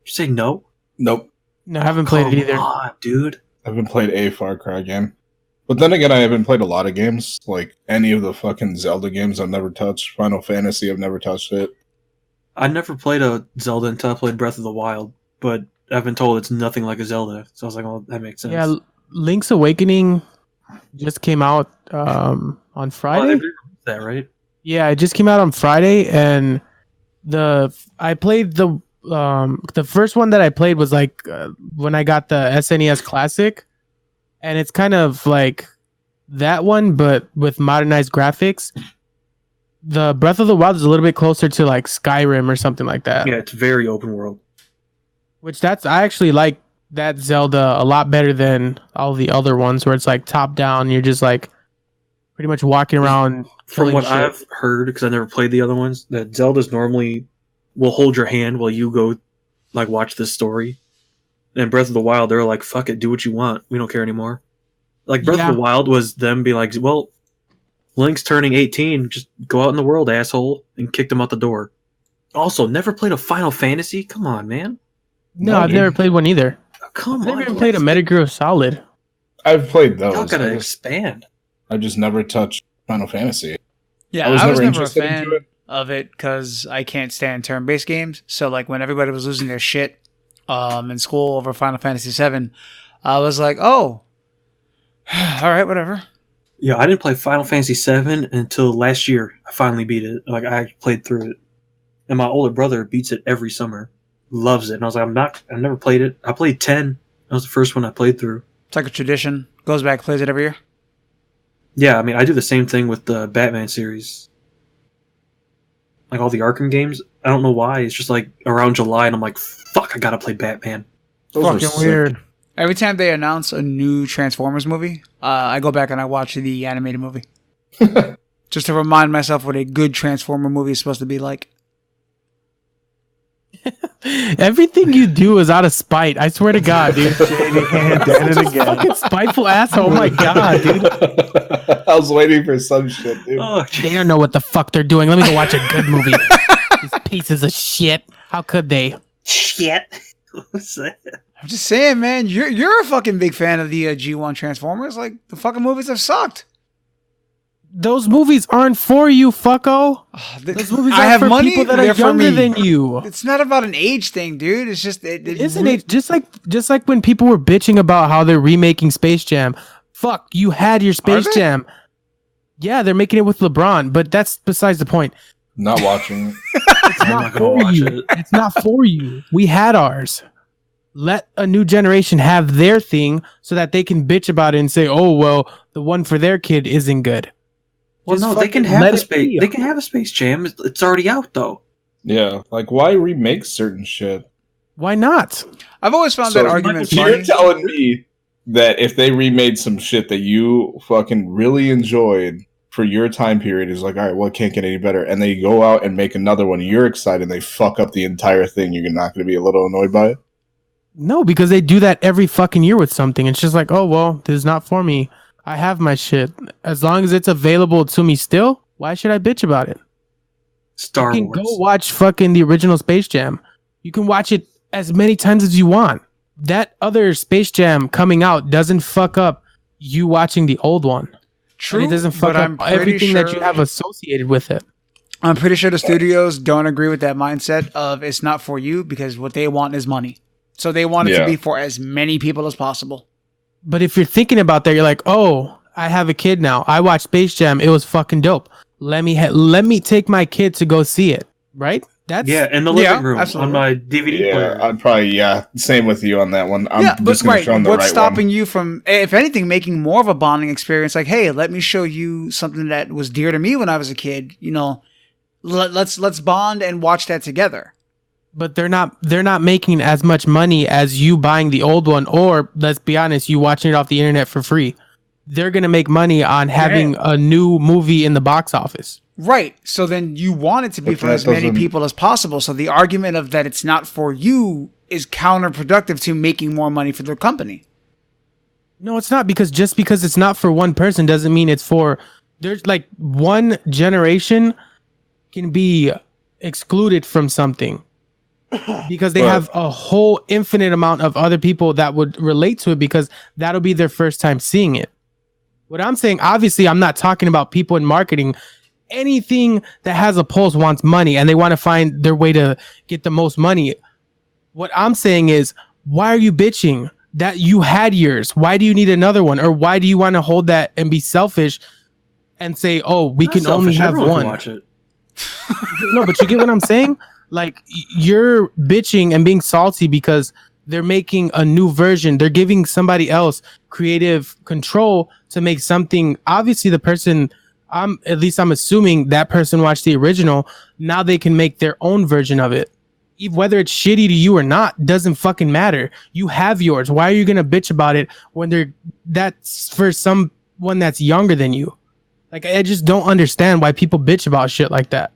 You say no? Nope. No, I haven't played it either. Come on, dude. I haven't played a Far Cry game. But then again, I haven't played a lot of games. Like any of the fucking Zelda games I've never touched. Final Fantasy, I've never touched it. I never played a Zelda until I played Breath of the Wild, but I've been told it's nothing like a Zelda. So I was like, well, that makes sense. Yeah, Link's Awakening just came out on Oh, Friday. they released that, right? Yeah, it just came out on Friday, and I played the first one that I played was like when I got the SNES Classic, and it's kind of like that one, but with modernized graphics. The Breath of the Wild is a little bit closer to like Skyrim or something like that. Yeah, it's very open world. I actually like that Zelda a lot better than all the other ones where it's like top down. You're just like pretty much walking around. From killing what shit. I've heard, because I never played the other ones, that Zelda's normally will hold your hand while you go like watch this story. And Breath of the Wild, they're like, fuck it, do what you want. We don't care anymore. Like Breath Yeah. of the Wild was them being like, well, Link's turning 18, just go out in the world, asshole, and kicked him out the door. Also, never played a Final Fantasy? Come on, man. No, No, I've dude. never played one either. Oh, come I've on. never even played a Metal Gear Solid. I've played Y'all those. gotta expand. I just never touched Final Fantasy. Yeah, I was never never a interested fan into it. of it because I can't stand turn-based games. So like when everybody was losing their shit in school over Final Fantasy VII, I was like, oh, all right, whatever. Yeah, I didn't play Final Fantasy VII until last year. I finally beat it. Like, I played through it. And my older brother beats it every summer. Loves it. And I was like, I've never played it. I played 10. That was the first one I played through. It's like a tradition. Goes back, plays it every year. Yeah, I mean, I do the same thing with the Batman series. Like all the Arkham games. I don't know why. It's just like around July, and I'm like, fuck, I gotta play Batman. Those were Fucking sick. weird. Every time they announce a new Transformers movie, I go back and I watch the animated movie. Just to remind myself what a good Transformer movie is supposed to be like. Everything you do is out of spite. I swear to God, dude. Shady hand, did it again. Fucking spiteful asshole. Oh my God, dude. I was waiting for some shit, dude. Oh, They don't know what the fuck they're doing. Let me go watch a good movie. These pieces of shit. How could they? shit. What's that? I'm just saying, man, you're a fucking big fan of the G1 Transformers. Like, the fucking movies have sucked. Those movies aren't for you, fucko. Those movies I are have for money, people that they're are for younger me. than you. It's not about an age thing, dude. It's just... Isn't it just like when people were bitching about how they're remaking Space Jam? Fuck, you had your Space they? Jam. Yeah, they're making it with LeBron, but that's besides the point. Not watching. It's I'm not not gonna for watch you. it. It's not for you. We had ours. Let a new generation have their thing so that they can bitch about it and say, "Oh, well, the one for their kid isn't good." Well, Just no, they can fucking have let a it be. space. They can have a Space Jam. It's already out though. Yeah, like why remake certain shit? Why not? I've always found So that argument you're funny. telling me that if they remade some shit that you fucking really enjoyed for your time period, is like, all right, well, it can't get any better, and they go out and make another one, you're excited, and they fuck up the entire thing, you're not going to be a little annoyed by it? No, because they do that every fucking year with something. It's just like, oh well, this is not for me. I have my shit. As long as it's available to me still, why should I bitch about it? Star You can Wars. go watch fucking the original Space Jam. You can watch it as many times as you want. That other Space Jam coming out doesn't fuck up you watching the old one. True, And it doesn't fuck but I'm up pretty everything that you sure- have associated with it. I'm pretty sure the studios don't agree with that mindset of it's not for you because what they want is money. So they want it to Yeah. be for as many people as possible. But if you're thinking about that, you're like, oh, I have a kid now. I watched Space Jam. It was fucking dope. Let me take my kid to go see it. Right? That's Yeah, in the Yeah, living room absolutely. on my DVD Yeah, player. I'd probably, same with you on that one. I'm yeah, but just going to right. show them the What's right stopping one. you from, if anything, making more of a bonding experience? Like, hey, let me show you something that was dear to me when I was a kid. You know, let's bond and watch that together. But they're not making as much money as you buying the old one, or let's be honest, you watching it off the internet for free. They're gonna make money on having a new movie in the box office. Right. So then you want it to be But for that as many doesn't- people as possible. So the argument of that it's not for you is counterproductive to making more money for the company. No, it's not, because just because it's not for one person doesn't mean it's for. There's like one generation can be excluded from something because they But- have a whole infinite amount of other people that would relate to it because that'll be their first time seeing it. What I'm saying, obviously, I'm not talking about people in marketing. Anything that has a pulse wants money and they want to find their way to get the most money. What I'm saying is, why are you bitching that you had yours? Why do you need another one? Or why do you want to hold that and be selfish and say, oh, we Not can only selfish, have everyone one? can watch it. No, but you get what I'm saying? Like, you're bitching and being salty because they're making a new version. They're giving somebody else creative control to make something. Obviously, the person, I'm assuming that person watched the original. Now they can make their own version of it. Whether it's shitty to you or not doesn't fucking matter. You have yours. Why are you gonna bitch about it when that's for someone that's younger than you? Like, I just don't understand why people bitch about shit like that.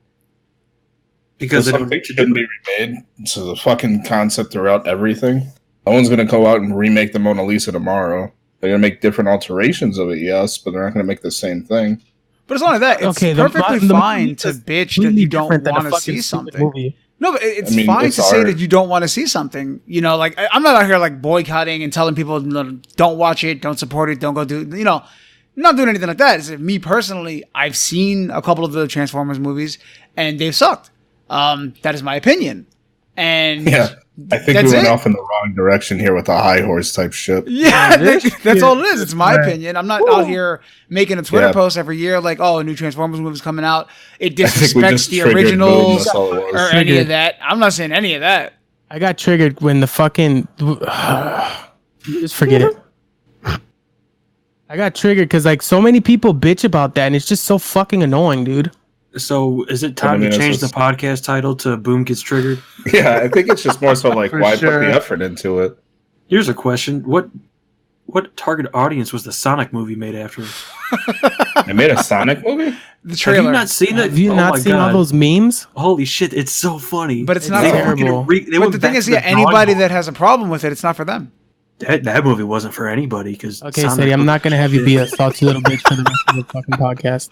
Because they don't something need to shouldn't do be remade. So the fucking concept throughout everything. No one's gonna go out and remake the Mona Lisa tomorrow. They're gonna make different alterations of it, yes, but they're not gonna make the same thing. But it's not only that. It's Okay, perfectly the fine movie to is bitch that completely you don't different than a want to fucking see stupid something. movie. No, but it's I mean, fine it's to say art. that you don't want to see something. You know, like I'm not out here like boycotting and telling people "No, don't watch it, don't support it, don't go do. You know, I'm not doing anything like that. It's me personally. I've seen a couple of the Transformers movies and they've sucked. That is my opinion. And Yeah. I think That's we went it. off in the wrong direction here with the high horse type shit. yeah, It is? that's Yeah. all it is. It's my Right. opinion. I'm not out here making a Twitter Yeah. post every year like, oh, a new Transformers movie's coming out. It I think we disrespects just the triggered Boom, originals that's all it was. or any of Triggered. that. I'm not saying any of that. I got triggered when the fucking just forget it. I got triggered because like so many people bitch about that and it's just so fucking annoying, dude. So is it time mean, to it's change the just- podcast title to Boom Gets Triggered? Yeah, I think it's just more so like For why sure. put the effort into it. Here's a question. What target audience was the Sonic movie made after? They made a Sonic movie? The Have trailer. you not seen it? Have you Oh not my seen all God. those memes? Holy shit, it's so funny. But it's It's not They for terrible. fucking they But went the thing back is, to the yeah, anybody drawing that board. has a problem with it, it's not for them. that movie wasn't for anybody because Okay, Sadie, I'm not gonna have you be a salty little bitch for the rest of the fucking podcast.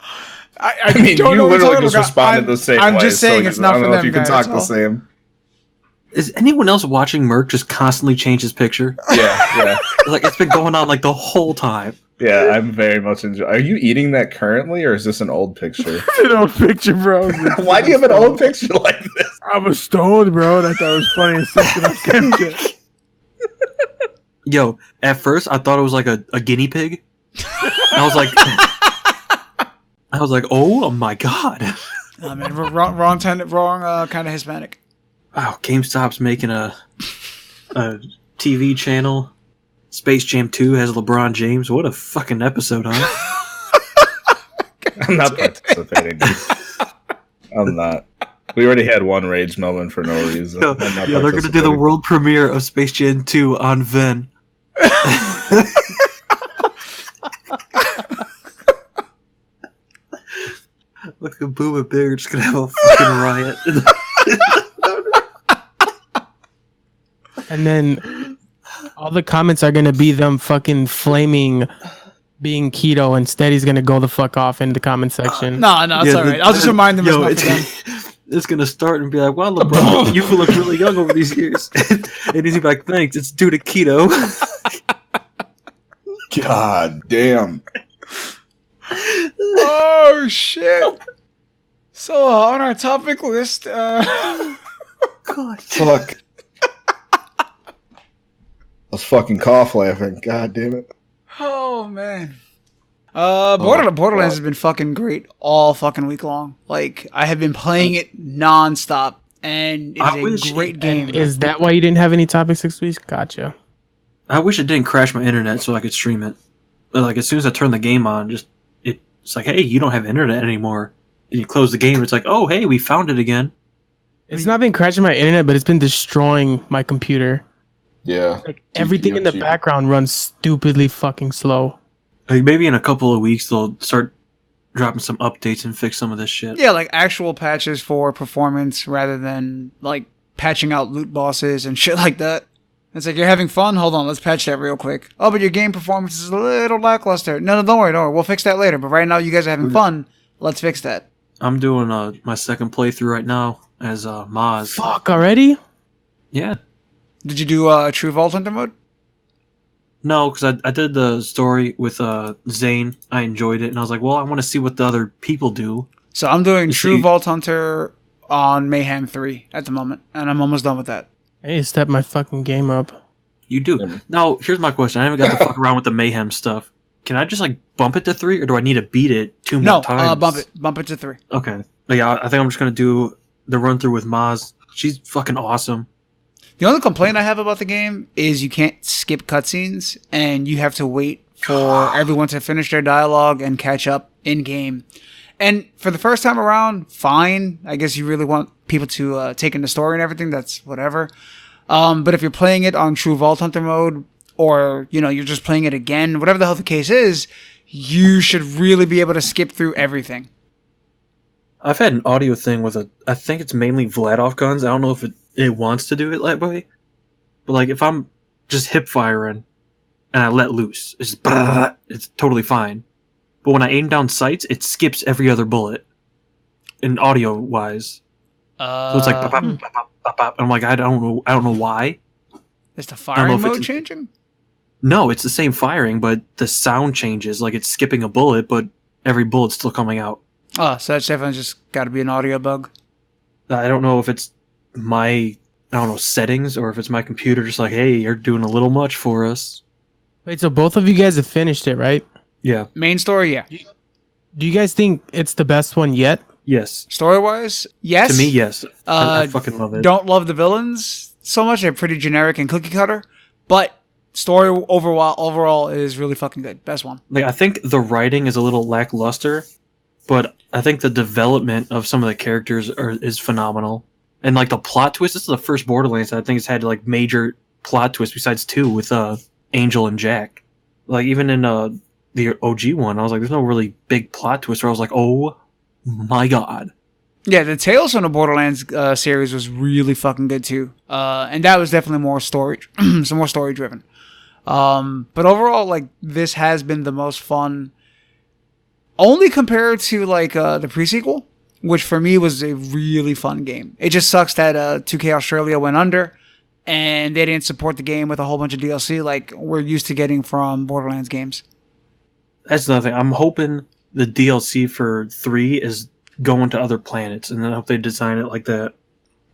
I mean, you literally just responded the same I'm way. just saying so it's not I don't for know them, if you can guys, talk that's the all. same. Is anyone else watching Merc just constantly change his picture? Yeah. Like it's been going on like the whole time. Yeah, I'm very much enjoying. Are you eating that currently, or is this an old picture? An old picture, bro. Why do you have an old picture like this? I was stoned, bro, and I thought it was funny and something I kept it. Yo, at first I thought it was like a guinea pig. I was like, oh my god. I mean, wrong kind of Hispanic. Wow, GameStop's making a TV channel. Space Jam 2 has LeBron James. What a fucking episode, huh? I'm not participating. I'm not. We already had one rage moment for no reason. Yeah, they're going to do the world premiere of Space Jam 2 on VENN. Look at Boom and Big are just going to have a fucking riot. And then all the comments are going to be them fucking flaming being keto. Instead, he's going to go the fuck off in the comment section. No, it's all right. I'll just remind them. It's going to start and be like, wow, LeBron, you look really young over these years. And he's gonna be like, thanks, it's due to keto. God damn. Oh, shit. So, on our topic list, God. Fuck. I was fucking cough laughing. God damn it. oh, man. Borderlands has been fucking great all fucking week long. Like, I have been playing it nonstop, and it's a great game. Is that why you didn't have any topics this week? Gotcha. I wish it didn't crash my internet so I could stream it. But like as soon as I turn the game on, it's like, hey, you don't have internet anymore. And you close the game, it's like, oh, hey, we found it again. It's not been crashing my internet, but it's been destroying my computer. Yeah. Like everything in the background runs stupidly fucking slow. Like maybe in a couple of weeks they'll start dropping some updates and fix some of this shit. Yeah, like actual patches for performance rather than like patching out loot bosses and shit like that. It's like, you're having fun? Hold on, let's patch that real quick. Oh, but your game performance is a little lackluster. No, don't worry. We'll fix that later. But right now you guys are having fun. Let's fix that. I'm doing my second playthrough right now as Maz. Fuck, already? Yeah. Did you do True Vault Hunter mode? No, because I did the story with Zane. I enjoyed it, and I was like, well, I want to see what the other people do. So I'm doing True Vault Hunter on Mayhem 3 at the moment, and I'm almost done with that. I need to step my fucking game up. You do. Now, here's my question. I haven't got to fuck around with the Mayhem stuff. Can I just like bump it to 3, or do I need to beat it two more times? No, bump it to 3. Okay. But yeah, I think I'm just going to do the run through with Maz. She's fucking awesome. The only complaint I have about the game is you can't skip cutscenes, and you have to wait for everyone to finish their dialogue and catch up in game. And for the first time around, fine. I guess you really want people to take in the story and everything. That's whatever. But if you're playing it on True Vault Hunter mode, or you're just playing it again, whatever the hell the case is, you should really be able to skip through everything. I've had an audio thing with I think it's mainly Vladov guns. I don't know if it wants to do it that way. But like if I'm just hip firing and I let loose, it's totally fine. But when I aim down sights, it skips every other bullet in audio wise. So it's like pop, pop, pop, pop, pop, pop. I'm like, I don't know why. Is the firing mode changing? No, it's the same firing, but the sound changes. Like it's skipping a bullet, but every bullet's still coming out. Oh, so that's definitely just got to be an audio bug. I don't know if it's my settings or if it's my computer just like, hey, you're doing a little much for us. Wait, so both of you guys have finished it, right? Yeah. Main story, yeah. Do you guys think it's the best one yet? Yes. Story-wise, yes. To me, yes. I fucking love it. Don't love the villains so much. They're pretty generic and cookie cutter. But story overall is really fucking good. Best one. Like I think the writing is a little lackluster, but I think the development of some of the characters is phenomenal. And like the plot twist, this is the first Borderlands that I think it's had like major plot twist besides 2 with Angel and Jack. Like even in the OG one, I was like, there's no really big plot twist where I was like, oh my god. Yeah, the Tales from the Borderlands series was really fucking good too. And that was definitely more story, some more story driven. But overall, like this has been the most fun. Only compared to like the pre-sequel, which for me was a really fun game. It just sucks that 2K Australia went under and they didn't support the game with a whole bunch of DLC like we're used to getting from Borderlands games. That's another thing. I'm hoping the DLC for 3 is going to other planets, and then I hope they design it like that.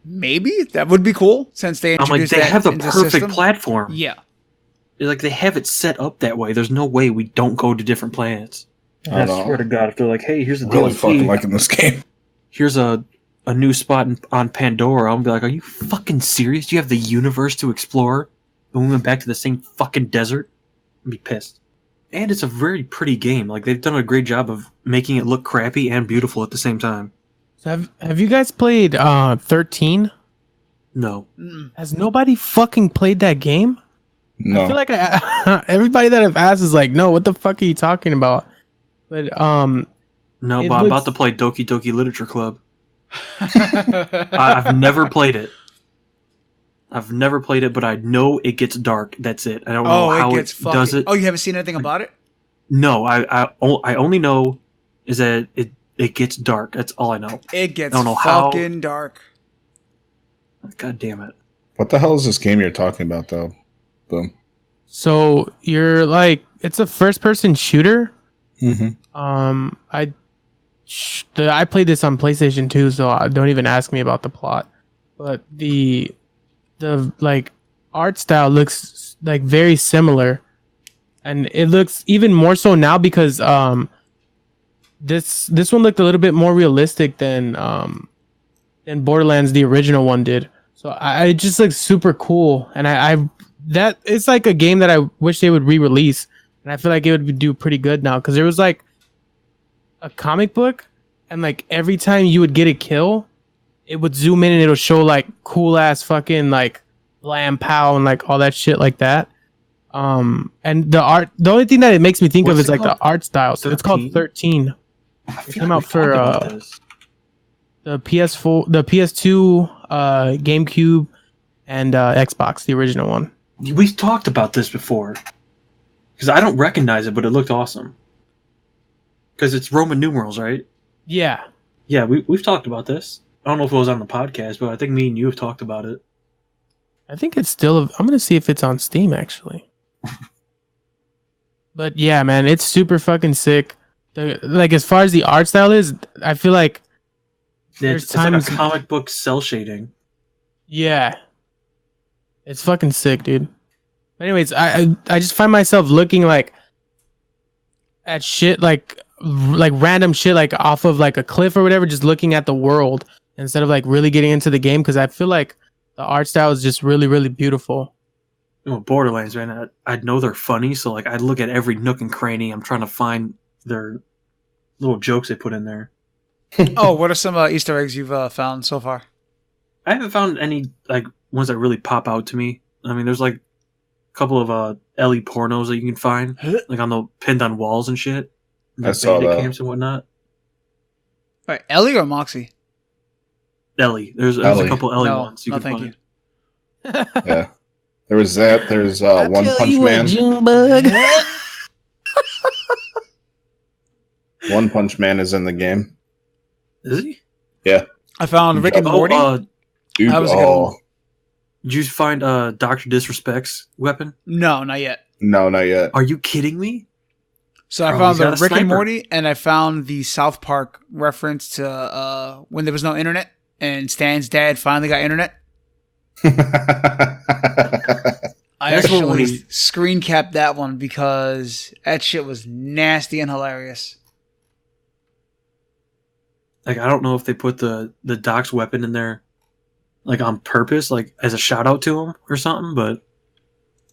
Maybe that would be cool since they introduced they have the perfect system. platform. Yeah, like they have it set up that way. There's no way we don't go to different planets. I swear to God, if they're like, "Hey, here's a really DLC. fucking liking this game. Here's a new spot on Pandora," I'm gonna be like, "Are you fucking serious? Do you have the universe to explore?" And we went back to the same fucking desert. I'd be pissed. And it's a very pretty game. Like they've done a great job of making it look crappy and beautiful at the same time. So have you guys played 13? No. Has nobody fucking played that game? No. I feel like everybody that I've asked is like, no, what the fuck are you talking about? But No, but I'm about to play Doki Doki Literature Club. I've never played it. But I know it gets dark. That's it. I don't know how it does it. Oh, you haven't seen anything about it? No, I only know is that it gets dark. That's all I know. It gets I don't know fucking dark. God damn it. What the hell is this game you're talking about, though? Boom. So you're like, it's a first-person shooter. Mm-hmm. I played this on PlayStation 2, so don't even ask me about the plot. But the like art style looks like very similar, and it looks even more so now because this one looked a little bit more realistic than Borderlands the original one did. So I just looks super cool, and I that it's like a game that I wish they would re-release, and I feel like it would do pretty good now because there was like a comic book, and like every time you would get a kill, it would zoom in and it'll show like cool ass fucking like blam pow and like all that shit like that. And the only thing that it makes me think of is like the art style. So it's called 13. It came out for the PS4, the PS2, GameCube, and Xbox, the original one. We talked about this before. Because I don't recognize it, but it looked awesome. Because it's Roman numerals, right? Yeah. Yeah, we've talked about this. I don't know if it was on the podcast, but I think me and you have talked about it. I think it's still. I'm gonna see if it's on Steam actually. But yeah, man, it's super fucking sick. Like as far as the art style is, I feel like It's like a comic book cell shading. Yeah, it's fucking sick, dude. Anyways, I just find myself looking like at shit like random shit like off of like a cliff or whatever, just looking at the world instead of like really getting into the game because I feel like the art style is just really, really beautiful. Borderlands, man, I know they're funny, so like I look at every nook and cranny. I'm trying to find their little jokes they put in there. Oh, what are some Easter eggs you've found so far? I haven't found any like ones that really pop out to me. I mean, there's like a couple of Ellie pornos that you can find, like on the pinned on walls and shit. I saw that. Camps and whatnot. Wait, Ellie or Moxie? Ellie. There's a couple Ellie ones you can thank find. Yeah. There was that. There's One Punch Man. One Punch Man is in the game. Is he? Yeah. I found Rick and Morty. Dude, that was a good one. Did you find Dr. Disrespect's weapon? No, not yet. No, not yet. Are you kidding me? So I found the Rick and Morty, and I found the South Park reference to when there was no internet, and Stan's dad finally got internet. I actually screen capped that one because that shit was nasty and hilarious. Like, I don't know if they put the Doc's weapon in there, like, on purpose, like, as a shout-out to him or something, but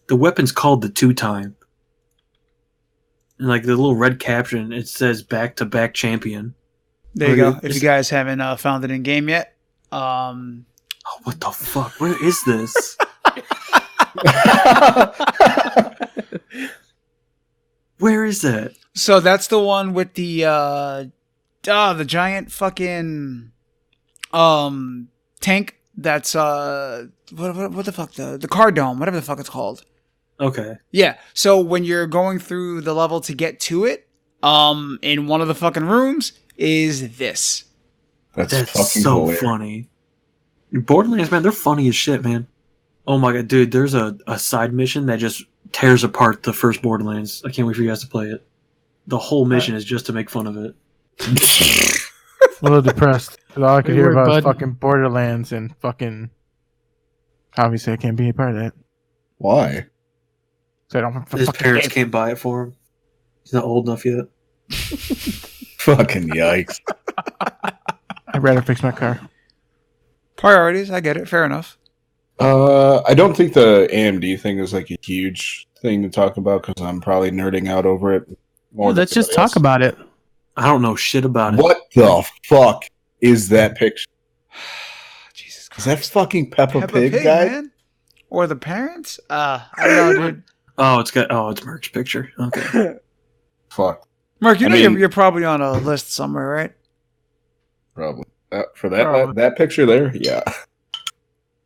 the weapon's called the Two-Time. And, like, the little red caption, it says back-to-back champion. There you go. If you guys haven't found it in game yet. Oh, what the fuck? Where is this? Where is that? So that's the one with the giant fucking tank that's what the fuck, the car dome, whatever the fuck it's called. Okay. Yeah. So when you're going through the level to get to it, in one of the fucking rooms is this. That's fucking so hilarious. Funny. Borderlands, man, they're funny as shit, man. Oh my god, dude, there's a side mission that just tears apart the first Borderlands. I can't wait for you guys to play it. The whole mission is just to make fun of it. A little depressed. All I could hear about is fucking Borderlands and fucking... Obviously, I can't be a part of that. Why? So I don't His parents can't buy it for him. He's not old enough yet. Fucking yikes. I'd rather fix my car. Priorities, I get it. Fair enough. I don't think the AMD thing is like a huge thing to talk about because I'm probably nerding out over it more than Let's just anybody talk else. about it. I don't know shit about it. What the fuck is that picture? Jesus Is Christ. that fucking Peppa Pig guy? man? Or the parents? I don't know, dude. Oh, it's Merc's picture. Okay. Fuck, Mark, you I know mean- you're probably on a list somewhere, right? probably. For Probably. that picture there, yeah.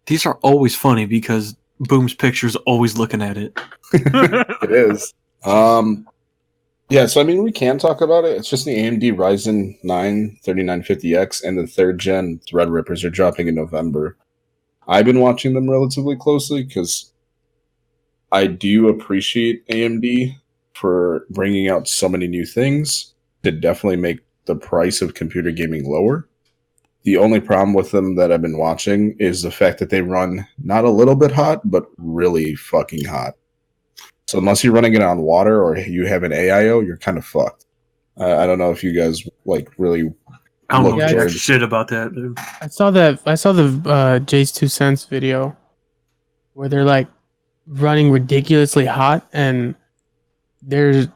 These are always funny because Boom's picture's always looking at it. It is. Yeah, so I mean, we can talk about it. It's just the AMD Ryzen 9 3950X and the 3rd gen Threadrippers are dropping in November. I've been watching them relatively closely because I do appreciate AMD for bringing out so many new things to definitely make the price of computer gaming lower. The only problem with them that I've been watching is the fact that they run not a little bit hot, but really fucking hot. So unless you're running it on water or you have an AIO, you're kind of fucked. I don't know if you guys like really. I don't know Yeah, jack it's- shit about that, dude. I saw the Jace 2 Cents video where they're like running ridiculously hot, and they're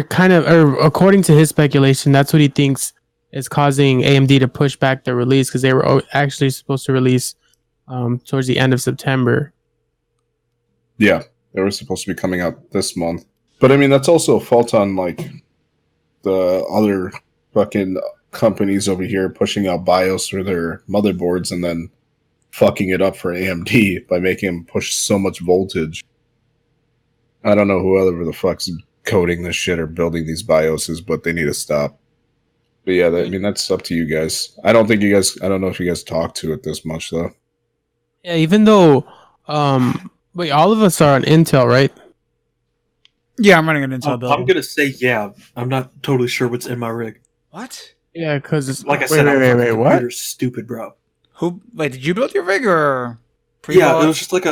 kind of, or according to his speculation, that's what he thinks is causing AMD to push back their release because they were actually supposed to release towards the end of September. Yeah, they were supposed to be coming out this month, but I mean that's also a fault on like the other fucking companies over here pushing out BIOS for their motherboards and then fucking it up for AMD by making them push so much voltage. I don't know whoever the fuck's coding this shit or building these BIOSes, but they need to stop. But yeah, I mean that's up to you guys. I don't know if you guys talk to it this much though. Yeah, even though wait, all of us are on Intel, right? Yeah, I'm running an Intel build. I'm gonna say yeah. I'm not totally sure what's in my rig. What? Yeah, because it's Like I said, wait, what? computer's stupid, bro. Wait, did you build your rig or Yeah, it was just like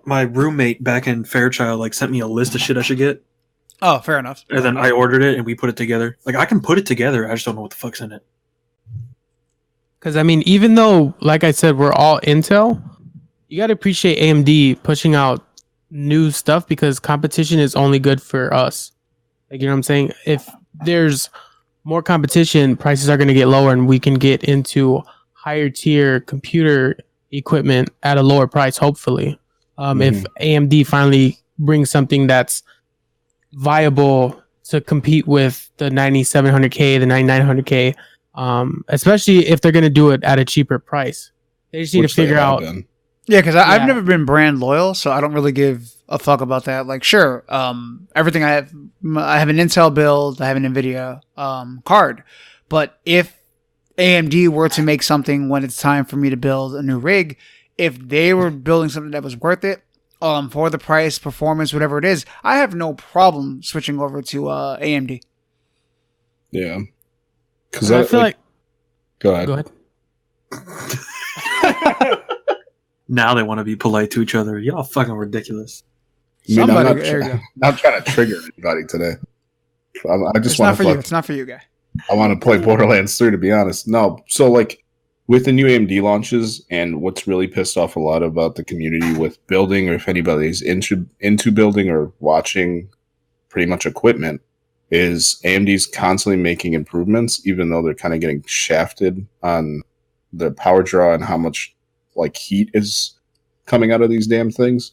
my roommate back in Fairchild like sent me a list of shit I should get, Oh, fair enough. and then I ordered it and we put it together. Like I can put it together, I just don't know what the fuck's in it. Because I mean, even though, like I said, we're all Intel, you got to appreciate AMD pushing out new stuff because competition is only good for us. Like, you know what I'm saying? If there's more competition, prices are going to get lower and we can get into higher tier computer equipment at a lower price, hopefully. If AMD finally brings something that's viable to compete with the 9700K, the 9900K, especially if they're going to do it at a cheaper price. They just need Which to they figure have out. been. Yeah, because Yeah. I've never been brand loyal, so I don't really give a fuck about that. Like, sure, everything I have an Intel build, I have an NVIDIA card, but if AMD were to make something when it's time for me to build a new rig, if they were building something that was worth it, for the price, performance, whatever it is, I have no problem switching over to AMD. Yeah. Because I feel like. Go ahead. Go ahead. Now they want to be polite to each other. Y'all fucking ridiculous. I mean, Somebody, there you go. not trying to trigger anybody today. I just It's not want for to you. It's not for you, guy. I want to play Borderlands 3 to be honest. No, so like with the new AMD launches and what's really pissed off a lot about the community with building, or if anybody's into building or watching pretty much equipment, is AMD's constantly making improvements, even though they're kind of getting shafted on the power draw and how much like heat is coming out of these damn things.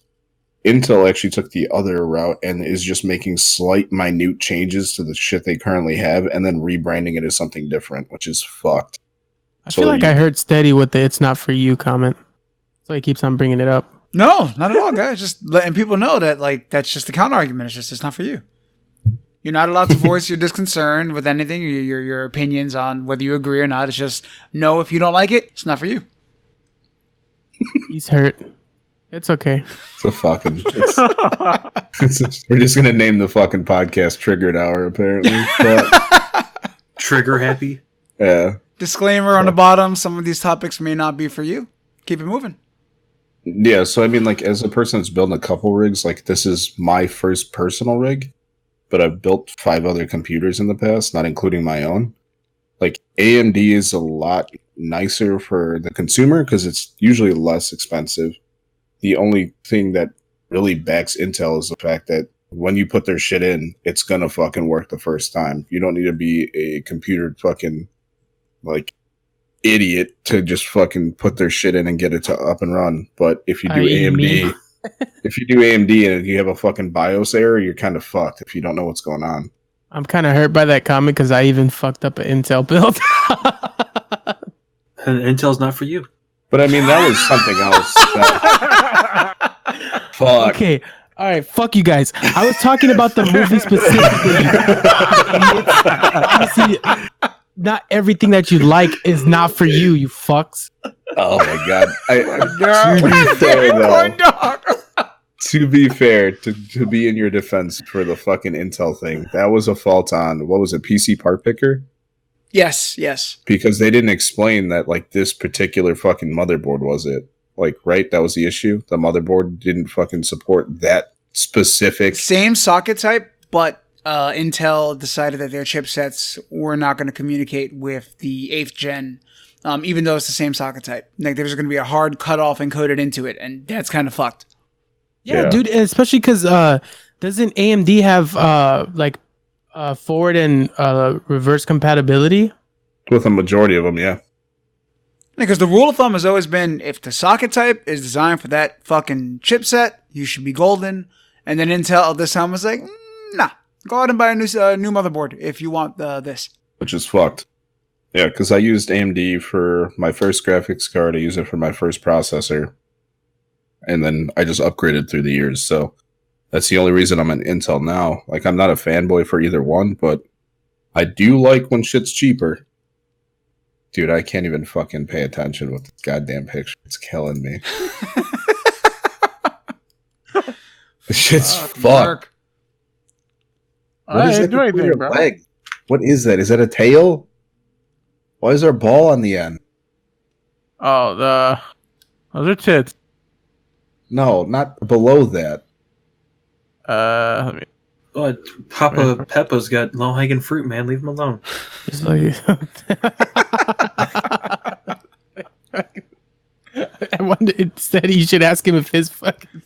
Intel actually took the other route and is just making slight, minute changes to the shit they currently have and then rebranding it as something different, which is fucked. I So feel like you- I heard Steady with the "it's not for you" comment, so he keeps on bringing it up. No, not at all, guys. Just letting people know that, like, that's just the counter argument. It's not for you. You're not allowed to voice your disconcern with anything, your opinions on whether you agree or not. It's just, no, if you don't like it, it's not for you. He's hurt. It's okay. It's a fucking. We're just gonna name the fucking podcast "Triggered Hour," apparently. But, Trigger happy. yeah, Disclaimer on the bottom, some of these topics may not be for you. Keep it moving. yeah. So I mean, like, as a person that's building a couple rigs, like this is my first personal rig, but I've built 5 other computers in the past, not including my own. Like AMD is a lot nicer for the consumer because it's usually less expensive. the only thing that really backs Intel is the fact that when you put their shit in, it's gonna fucking work the first time. You don't need to be a computer fucking like idiot to just fucking put their shit in and get it to up and run. But if you do AMD, if you do AMD and you have a fucking BIOS error, you're kind of fucked if you don't know what's going on. I'm kind of hurt by that comment because I even fucked up an Intel build. And Intel's not for you. But I mean, that was something else. Fuck. Okay. All right, fuck you guys. I was talking about the movie specifically. Obviously, not everything that you like is not for you, you fucks. Oh my god. To be fair, to be in your defense for the fucking Intel thing, that was a fault on, what was it, PC Part Picker? Yes. Because they didn't explain that, like, this particular fucking motherboard was it. Like, right? That was the issue. The motherboard didn't fucking support that specific. Same socket type, but Intel decided that their chipsets were not going to communicate with the 8th gen, even though it's the same socket type. Like, there's going to be a hard cutoff encoded into it, and that's kind of fucked. Yeah, dude, especially because doesn't AMD have forward and reverse compatibility? With a majority of them, yeah. Because the rule of thumb has always been, if the socket type is designed for that fucking chipset, you should be golden. And then Intel this time was like, nah, go out and buy a new motherboard if you want this. Which is fucked. Yeah, because I used AMD for my first graphics card. I used it for my first processor. And then I just upgraded through the years. So that's the only reason I'm an Intel now. Like, I'm not a fanboy for either one, but I do like when shit's cheaper. Dude, I can't even fucking pay attention with this goddamn picture. It's killing me. This shit's fucked. What is that do anything, your bro. leg? What is that? Is that a tail? Why is there a ball on the end? Oh, those are tits. No, not below that. Let me. But Papa Peppa's got low-hanging fruit, man. Leave him alone. It's like, I wonder. Instead, you should ask him if his fucking.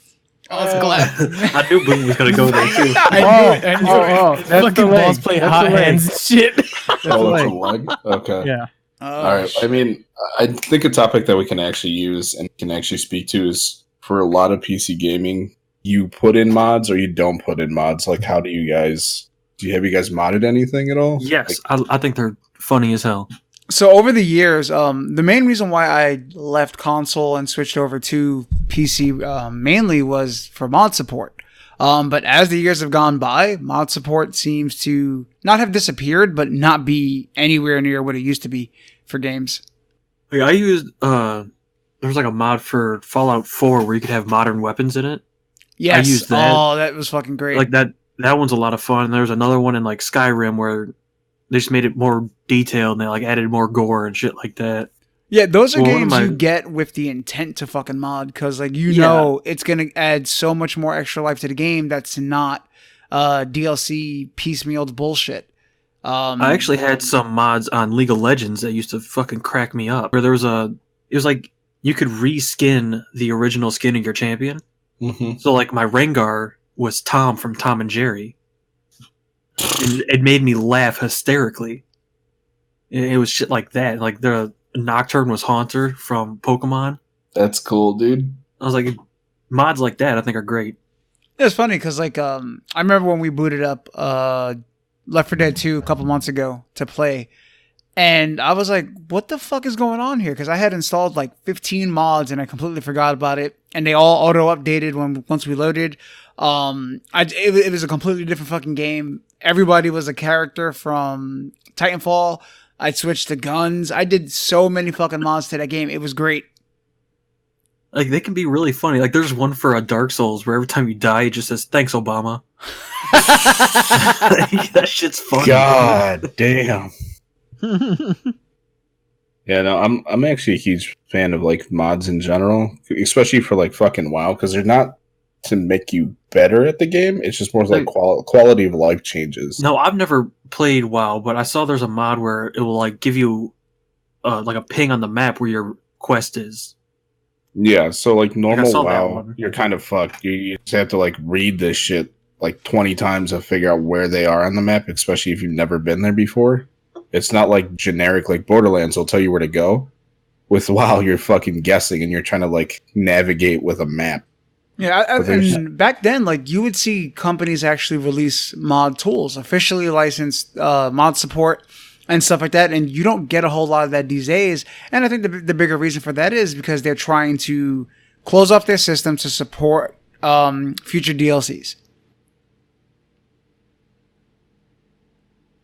I knew Boone was gonna go there too. I knew it. Oh, that's the Fucking leg. balls play That's hot the leg. hands and shit. That's the Oh, that's a leg. leg? Okay. Yeah. All right. I mean, I think a topic that we can actually use and can actually speak to is for a lot of PC gaming, you put in mods or you don't put in mods. Like, how do you guys modded anything at all? Yes, I think they're funny as hell. So over the years, the main reason why I left console and switched over to PC mainly was for mod support. But as the years have gone by, mod support seems to not have disappeared, but not be anywhere near what it used to be for games. Like, I used there was like a mod for Fallout 4 where you could have modern weapons in it. Yes. I used that. Oh, that was fucking great. Like that one's a lot of fun. There's another one in like Skyrim where they just made it more detailed and they like added more gore and shit like that. Yeah, those are Well, games you get with the intent to fucking mod, because like Yeah. know it's gonna add so much more extra life to the game that's not DLC piecemealed bullshit. I actually had some mods on League of Legends that used to fucking crack me up. Where it was like you could reskin the original skin of your champion. Mm-hmm. So like my Rengar was Tom from Tom and Jerry. And it made me laugh hysterically. It was shit like that. Like the Nocturne was Haunter from Pokemon. That's cool, dude. I was like, mods like that I think are great. It's funny because like I remember when we booted up Left 4 Dead 2 a couple months ago to play, and I was like, what the fuck is going on here? Because I had installed like 15 mods and I completely forgot about it, and they all auto updated once we loaded. It was a completely different fucking game. Everybody was a character from Titanfall. I switched to guns. I did so many fucking mods to that game. It was great. Like they can be really funny. Like there's one for a Dark Souls where every time you die it just says thanks Obama. That shit's funny. God damn. Yeah, no, I'm actually a huge fan of like mods in general, especially for like fucking WoW, because they're not to make you better at the game. It's just more like quality of life changes. No, I've never played WoW, but I saw there's a mod where it will like give you like a ping on the map where your quest is. Yeah, so like normal saw that WoW, one. you're kind of fucked. You just have to like read this shit like 20 times to figure out where they are on the map, especially if you've never been there before. It's not like generic like Borderlands will tell you where to go. With WoW, you're fucking guessing and you're trying to like navigate with a map. Yeah, But there's and back then, like you would see companies actually release mod tools, officially licensed mod support and stuff like that, and you don't get a whole lot of that these days. And I think the bigger reason for that is because they're trying to close off their system to support future DLCs.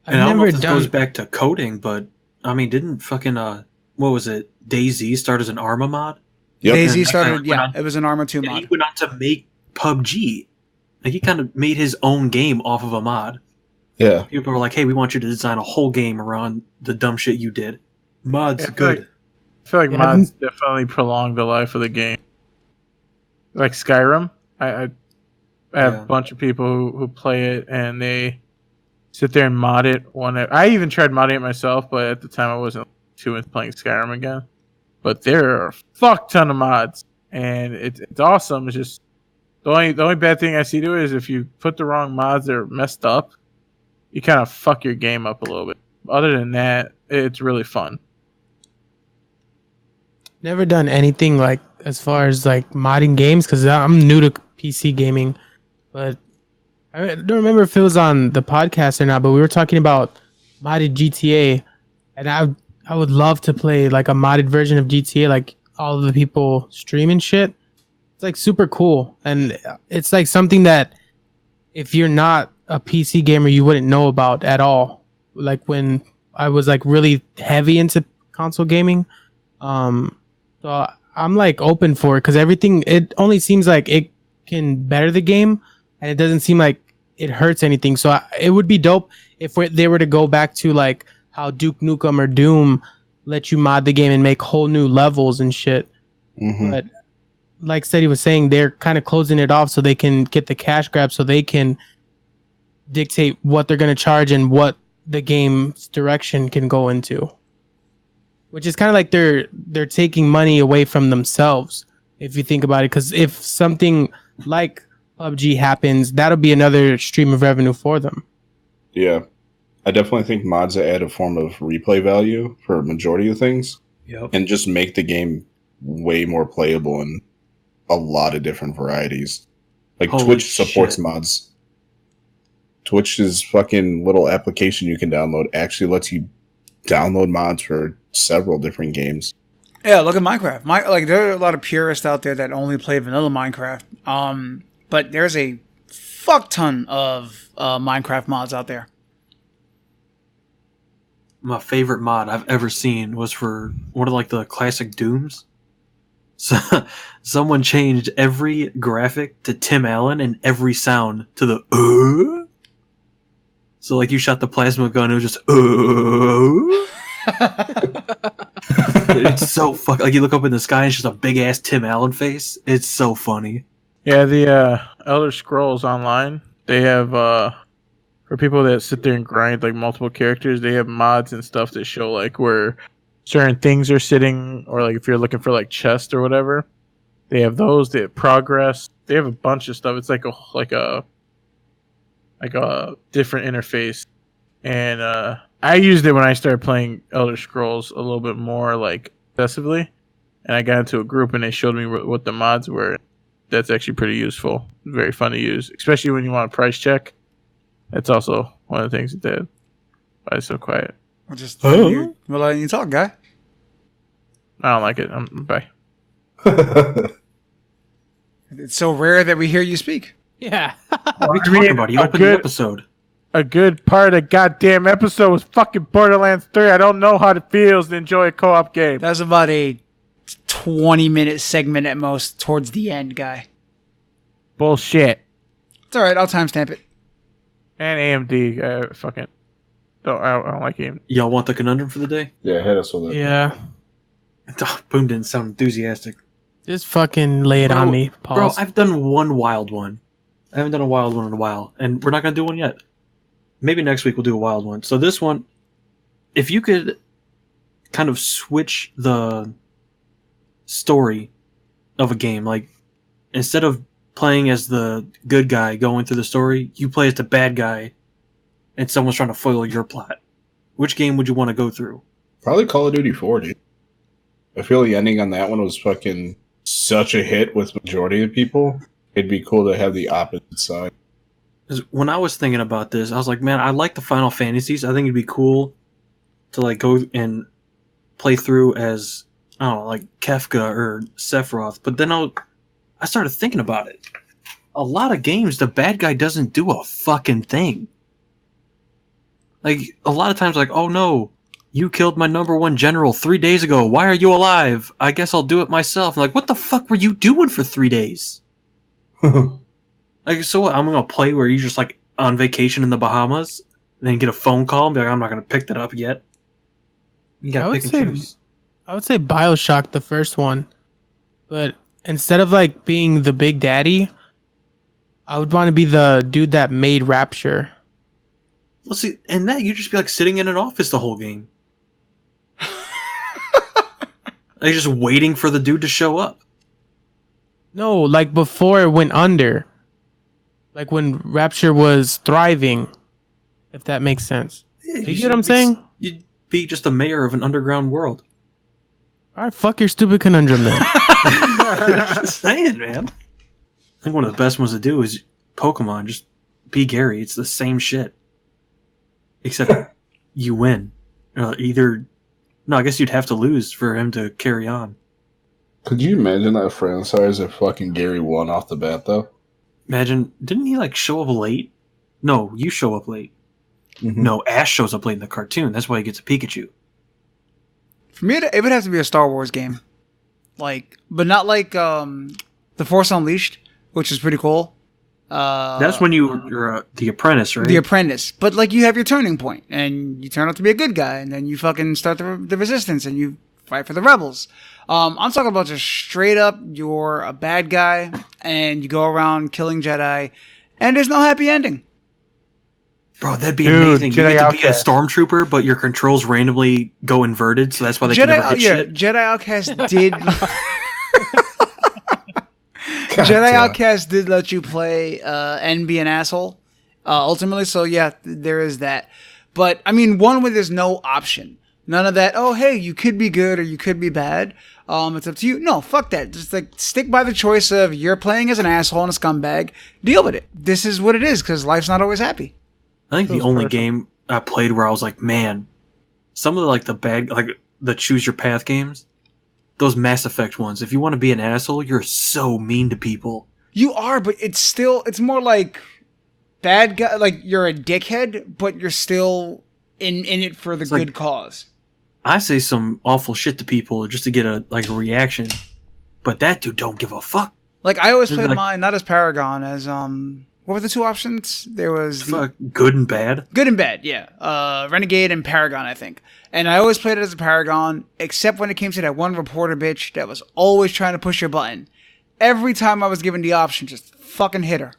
And I don't know if this goes back to coding, but I mean, didn't fucking what was it? DayZ start as an Arma mod? Yep. DayZ started, yeah, it was an Arma 2 mod. He went on to make PUBG. Like he kind of made his own game off of a mod. Yeah. People were like, "Hey, we want you to design a whole game around the dumb shit you did." Mods, Yeah, good. I feel like mods definitely prolong the life of the game. Like Skyrim, I have a bunch of people who play it and they sit there and mod it. I even tried modding it myself, but at the time I wasn't too into playing Skyrim again. But there are a fuck ton of mods, and it's awesome. It's just the only bad thing I see to it is if you put the wrong mods that are messed up, you kind of fuck your game up a little bit. Other than that, it's really fun. Never done anything like as far as like modding games because I'm new to PC gaming, but I don't remember if it was on the podcast or not. But we were talking about modded GTA, and I would love to play like a modded version of GTA, like all of the people streaming shit. It's like super cool, and it's like something that if you're not a PC gamer, you wouldn't know about at all. Like when I was like really heavy into console gaming, so I'm like open for it because everything. It only seems like it can better the game, and it doesn't seem like it hurts anything. So it would be dope if they were to go back to like how Duke Nukem or Doom let you mod the game and make whole new levels and shit. Mm-hmm. But like Steady was saying, they're kind of closing it off so they can get the cash grab, so they can dictate what they're going to charge and what the game's direction can go into. Which is kind of like they're taking money away from themselves, if you think about it. Because if something like PUBG happens, that'll be another stream of revenue for them. Yeah. I definitely think mods add a form of replay value for a majority of things. Yep. And just make the game way more playable in a lot of different varieties. Like Holy Twitch supports shit. mods. Twitch's fucking little application you can download actually lets you download mods for several different games. Yeah, look at Minecraft. Like there are a lot of purists out there that only play vanilla Minecraft. But there's a fuck ton of Minecraft mods out there. My favorite mod I've ever seen was for one of like the classic Dooms. So someone changed every graphic to Tim Allen and every sound to the So like you shot the plasma gun, it was just It's so fuck. Like you look up in the sky, and it's just a big ass Tim Allen face. It's so funny. Yeah, the Elder Scrolls Online, they have for people that sit there and grind like multiple characters, they have mods and stuff that show like where certain things are sitting, or like if you're looking for like chest or whatever, they have those. They have progress. They have a bunch of stuff. It's like a different interface, and I used it when I started playing Elder Scrolls a little bit more like excessively, and I got into a group and they showed me what the mods were. That's actually pretty useful. Very fun to use, especially when you want a price check. That's also one of the things it did. Why is so quiet? We're letting you talk, guy. I don't like it. Bye. It's so rare that we hear you speak. Yeah. What are you talking about? You opened the episode. A good part of the goddamn episode was fucking Borderlands 3. I don't know how it feels to enjoy a co-op game. That was about a 20-minute segment at most towards the end, guy. Bullshit. It's alright, I'll timestamp it. And AMD, fucking. I don't like AMD. Y'all want the conundrum for the day? Yeah, hit us with it. Yeah. Boom didn't sound enthusiastic. Just fucking lay it on me, Paul. Bro, I've done one wild one. I haven't done a wild one in a while, and we're not going to do one yet. Maybe next week we'll do a wild one. So this one, if you could kind of switch the story of a game. Like, instead of playing as the good guy going through the story, you play as the bad guy and someone's trying to foil your plot. Which game would you want to go through? Probably Call of Duty 4, dude. I feel the ending on that one was fucking such a hit with majority of people. It'd be cool to have the opposite side. 'Cause when I was thinking about this, I was like, man, I like the Final Fantasies. I think it'd be cool to like go and play through as, I don't know, like Kefka or Sephiroth. But then I started thinking about it. A lot of games, the bad guy doesn't do a fucking thing. Like, a lot of times, like, oh no, you killed my number one general 3 days ago. Why are you alive? I guess I'll do it myself. I'm like, what the fuck were you doing for 3 days? Like, so what? I'm going to play where you're just, like, on vacation in the Bahamas, and then get a phone call and be like, I'm not going to pick that up yet. You got to pick and choose. I would say BioShock, the first one. But instead of, like, being the big daddy, I would want to be the dude that made Rapture. Well, see, and that, you'd just be, like, sitting in an office the whole game. Like, just waiting for the dude to show up. No, like before it went under. Like when Rapture was thriving. If that makes sense. Yeah, You get what I'm saying? You'd be just the mayor of an underground world. Alright, fuck your stupid conundrum then. Just saying, man. I think one of the best ones to do is Pokemon. Just be Gary. It's the same shit. Except you win. No, I guess you'd have to lose for him to carry on. Could you imagine that friend size if fucking Gary won off the bat, though? Imagine, didn't he like show up late? No, you show up late. Mm-hmm. No, Ash shows up late in the cartoon. That's why he gets a Pikachu. For me, it would have to be a Star Wars game, like, but not like The Force Unleashed, which is pretty cool. That's when you're the apprentice, right? The apprentice, but like you have your turning point, and you turn out to be a good guy, and then you fucking start the resistance, and you fight for the rebels. I'm talking about just straight up, you're a bad guy, and you go around killing Jedi, and there's no happy ending. Bro, that'd be Dude, amazing. You Jedi get to be a Outcast. stormtrooper, but your controls randomly go inverted, so that's why they can never hit shit. Jedi Outcast did. God Jedi damn. Outcast did let you play and be an asshole, ultimately. So yeah, there is that. But I mean, one where there's no option, none of that. Oh, hey, you could be good or you could be bad. It's up to you. No, fuck that. Just like stick by the choice of you're playing as an asshole and a scumbag. Deal with it. This is what it is because life's not always happy. I think the only game I played where I was like, man, some of the, like the bad, like the choose your path games, those Mass Effect ones. If you want to be an asshole, you're so mean to people. You are, but it's more like bad guy. Like you're a dickhead, but you're still in it for the good cause. I say some awful shit to people just to get a reaction, but that dude don't give a fuck. Like I always played Like- mine not as Paragon as what were the two options? There was Fuck, good and bad. good and bad, yeah. Renegade and Paragon, I think. And I always played it as a Paragon, except when it came to that one reporter bitch that was always trying to push your button. Every time I was given the option, just fucking hit her.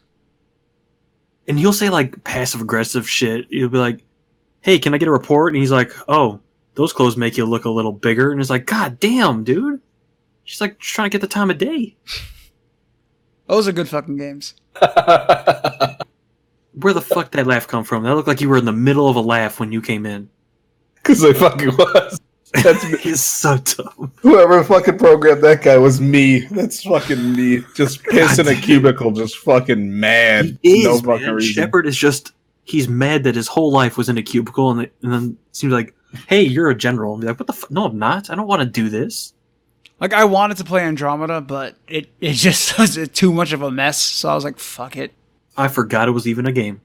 And he'll say like passive aggressive shit. He'll be like, "Hey, can I get a report?" And he's like, "Oh, those clothes make you look a little bigger." And it's like, "God damn, dude." She's like trying to get the time of day. Those are good fucking games. Where the fuck that laugh come from? That looked like you were in the middle of a laugh when you came in. Because I fucking was. That's me. He's so dumb. Whoever fucking programmed that guy was me. That's fucking me. Just pissed in a cubicle, just fucking mad. He is, no fucking man. reason. Shepard is just, he's mad that his whole life was in a cubicle, and then it seems like, hey, you're a general. And be like, what the fuck? No, I'm not. I don't want to do this. Like I wanted to play Andromeda, but it just was too much of a mess. So I was like, fuck it. I forgot it was even a game.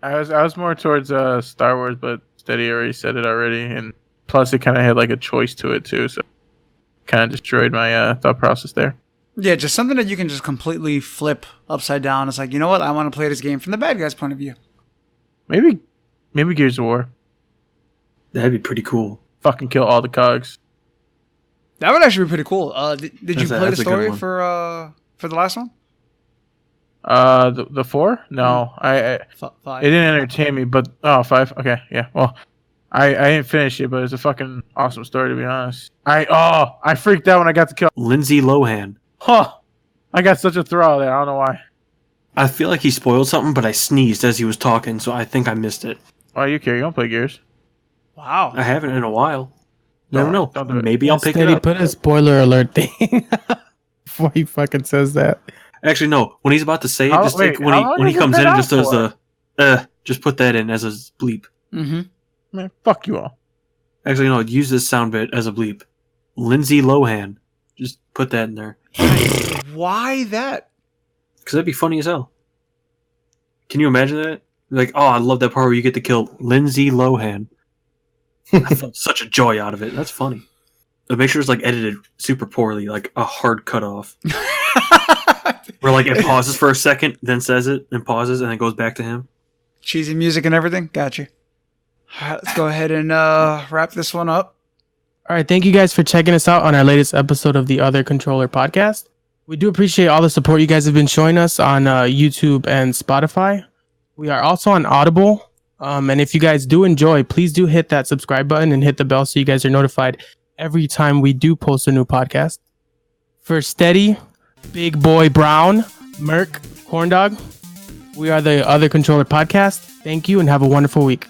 I was more towards Star Wars, but Steady already said it already, and plus it kind of had like a choice to it too, so kind of destroyed my thought process there. Yeah, just something that you can just completely flip upside down. It's like, you know what? I want to play this game from the bad guy's point of view. Maybe Gears of War. That'd be pretty cool. Fucking kill all the cogs. That would actually be pretty cool. Did you That's play the a good story one. for the last one? The 4? No, I Five. it didn't entertain me, but 5. Okay, yeah. Well, I didn't finish it, but it's a fucking awesome story to be honest. I freaked out when I got to kill. Lindsay Lohan. Huh. I got such a throw there. I don't know why. I feel like he spoiled something, but I sneezed as he was talking, so I think I missed it. Why you care? You don't play Gears. Wow. I haven't in a while. Never know. Don't do it. Maybe I'll pick it Steady, up. put a spoiler alert thing before he fucking says that. Actually, no. When he's about to say it, How- just wait, when how he long when he has it comes been in and out just does for? just put that in as a bleep. Mm-hmm. Man, fuck you all. Actually, no. Use this sound bit as a bleep. Lindsay Lohan. Just put that in there Why that? because that'd be funny as hell. Can you imagine that? Like, oh, I love that part where you get to kill Lindsay Lohan. I felt such a joy out of it. That's funny. But make sure it's like edited super poorly, like a hard cutoff. Where like it pauses for a second, then says it, then pauses, and then goes back to him. Cheesy music and everything. Gotcha. All right, let's go ahead and wrap this one up. All right, thank you guys for checking us out on our latest episode of the Other Controller podcast. We do appreciate all the support you guys have been showing us on YouTube and Spotify. We are also on Audible. And if you guys do enjoy, please do hit that subscribe button and hit the bell so you guys are notified every time we do post a new podcast. For Steady, Big Boy Brown, Merc, Corndog, we are the Other Controller podcast. Thank you and have a wonderful week.